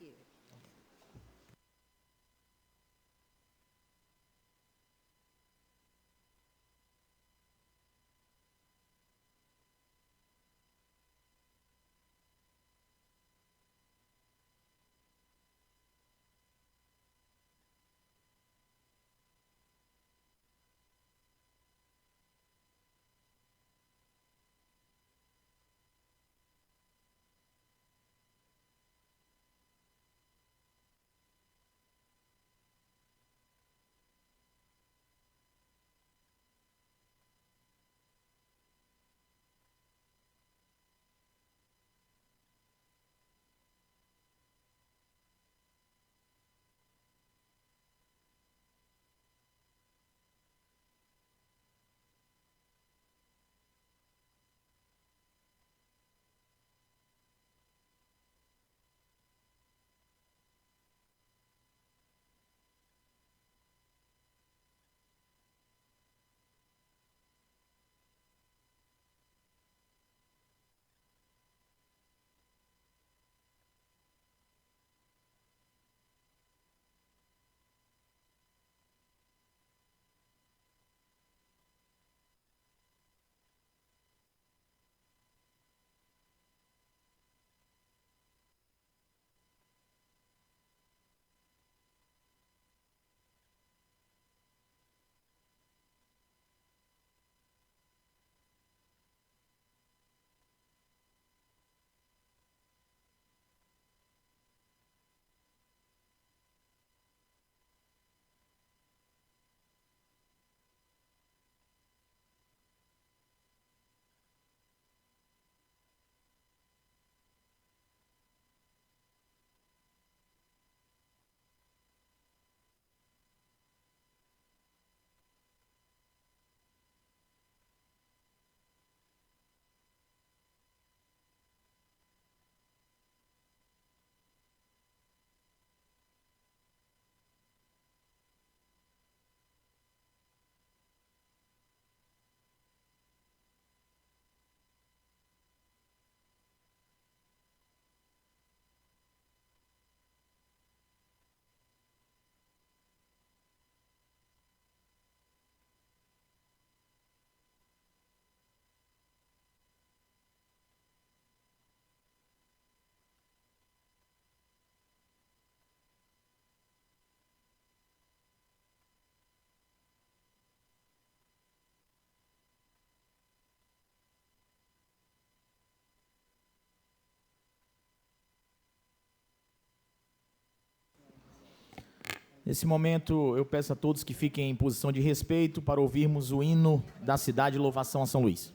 Nesse momento, eu peço a todos que fiquem em posição de respeito para ouvirmos o hino da cidade de Louvação a São Luís.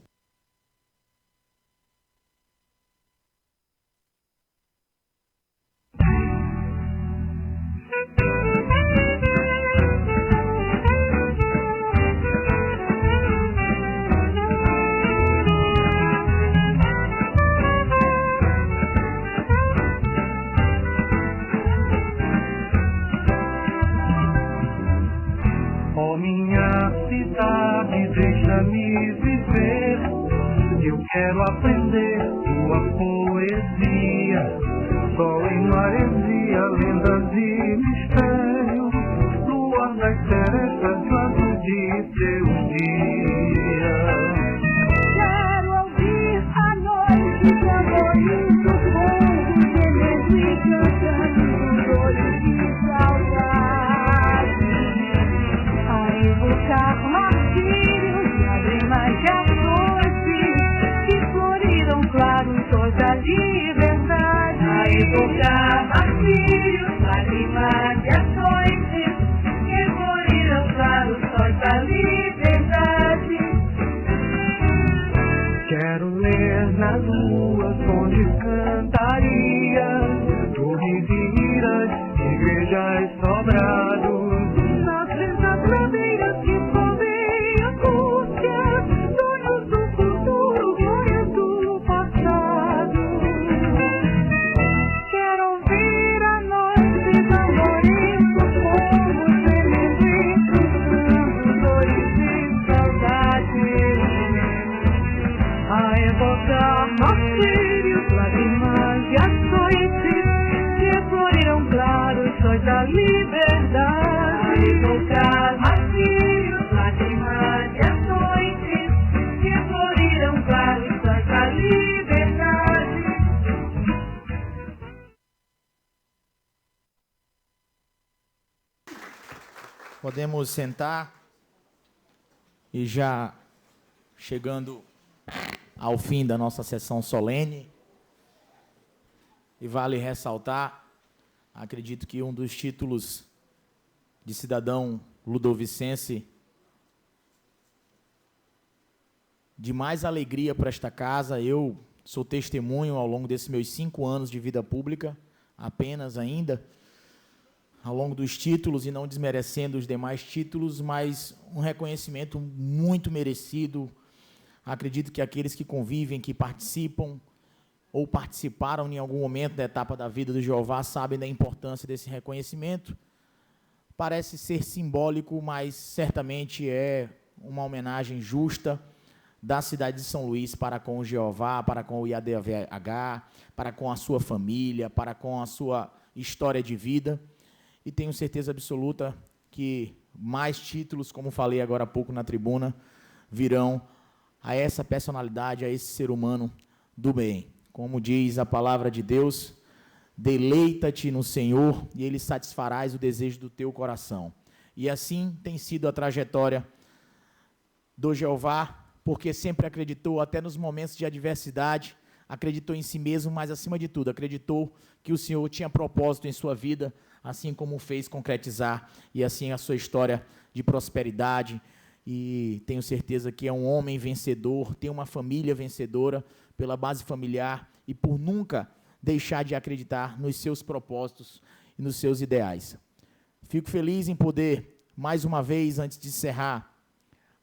Ó minha cidade, deixa-me viver. Eu quero aprender tua poesia. Sol em maresia, lendas e mistérios. Luar das serestas, vaso de teus dias. Quero ouvir a noite colorindo o povo gemendo e cantando dores de saudade. A evocar martírios, lágrimas de açoite que floriram claros sóis da liberdade. A evocar martírios, lágrimas de açoite que floriram claros sóis da liberdade. Quero ler na lua som de cantaria, torres e iras, igrejas sobrados. Nas brasas braveiras que sobem a Rússia, sonhos do futuro, glórias do passado. Quero ouvir a noite tamborins, o povo gemendo e cantando dores e saudade. A evocar martírios, lágrimas de açoite que floriram claros sóis da liberdade. A evocar martírios, lágrimas de açoite que floriram claros sóis da liberdade. Podemos sentar e já chegando ao fim da nossa sessão solene. E vale ressaltar, acredito que um dos títulos de cidadão ludovicense de mais alegria para esta casa, eu sou testemunho ao longo desses meus 5 anos de vida pública, apenas ainda, ao longo dos títulos e não desmerecendo os demais títulos, mas um reconhecimento muito merecido. Acredito que aqueles que convivem, que participam ou participaram em algum momento da etapa da vida do Jeová sabem da importância desse reconhecimento. Parece ser simbólico, mas certamente é uma homenagem justa da cidade de São Luís para com o Jeová, para com o IADVH, para com a sua família, para com a sua história de vida. E tenho certeza absoluta que mais títulos, como falei agora há pouco na tribuna, virão a essa personalidade, a esse ser humano do bem. Como diz a palavra de Deus, deleita-te no Senhor e Ele satisfarás o desejo do teu coração. E assim tem sido a trajetória do Jeová, porque sempre acreditou, até nos momentos de adversidade, acreditou em si mesmo, mas acima de tudo, acreditou que o Senhor tinha propósito em sua vida, assim como o fez concretizar, e assim a sua história de prosperidade. E tenho certeza que é um homem vencedor, tem uma família vencedora pela base familiar e por nunca deixar de acreditar nos seus propósitos e nos seus ideais. Fico feliz em poder, mais uma vez, antes de encerrar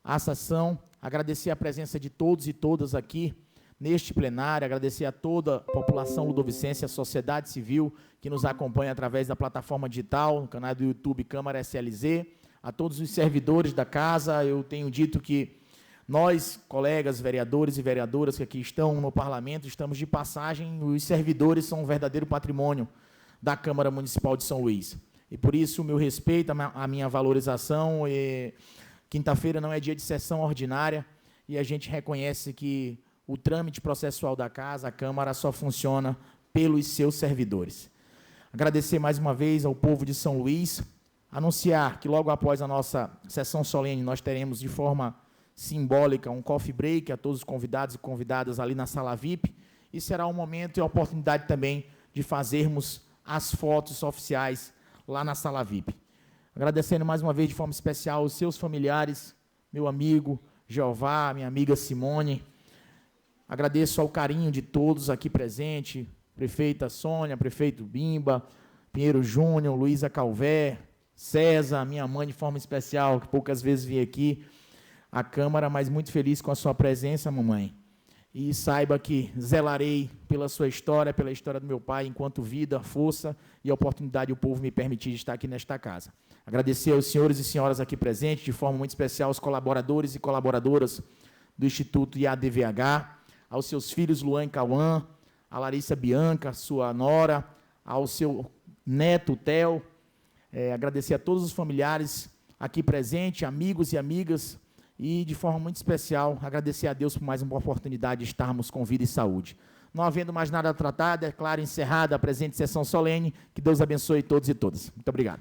a sessão, agradecer a presença de todos e todas aqui neste plenário, agradecer a toda a população ludovicense, a sociedade civil que nos acompanha através da plataforma digital, no canal do YouTube Câmara SLZ, a todos os servidores da casa. Eu tenho dito que nós, colegas vereadores e vereadoras que aqui estão no parlamento, estamos de passagem, os servidores são um verdadeiro patrimônio da Câmara Municipal de São Luís. E por isso o meu respeito, a minha valorização. Quinta-feira não é dia de sessão ordinária e a gente reconhece que o trâmite processual da casa, a Câmara, só funciona pelos seus servidores. Agradecer mais uma vez ao povo de São Luís, anunciar que logo após a nossa sessão solene nós teremos de forma simbólica um coffee break a todos os convidados e convidadas ali na sala VIP, e será um momento e a oportunidade também de fazermos as fotos oficiais lá na sala VIP. Agradecendo mais uma vez de forma especial os seus familiares, meu amigo Jeová, minha amiga Simone. Agradeço ao carinho de todos aqui presentes, prefeita Sônia, prefeito Bimba, Pinheiro Júnior, Luísa Calvé, César, minha mãe de forma especial, que poucas vezes vim aqui à Câmara, mas muito feliz com a sua presença, mamãe. E saiba que zelarei pela sua história, pela história do meu pai, enquanto vida, força e oportunidade o povo me permitir de estar aqui nesta casa. Agradecer aos senhores e senhoras aqui presentes, de forma muito especial aos colaboradores e colaboradoras do Instituto IADVH, aos seus filhos Luan e Cauã, a Larissa Bianca, sua nora, ao seu neto Theo. Agradecer a todos os familiares aqui presentes, amigos e amigas, e, de forma muito especial, agradecer a Deus por mais uma oportunidade de estarmos com vida e saúde. Não havendo mais nada a tratar, declaro encerrada a presente sessão solene. Que Deus abençoe todos e todas. Muito obrigado.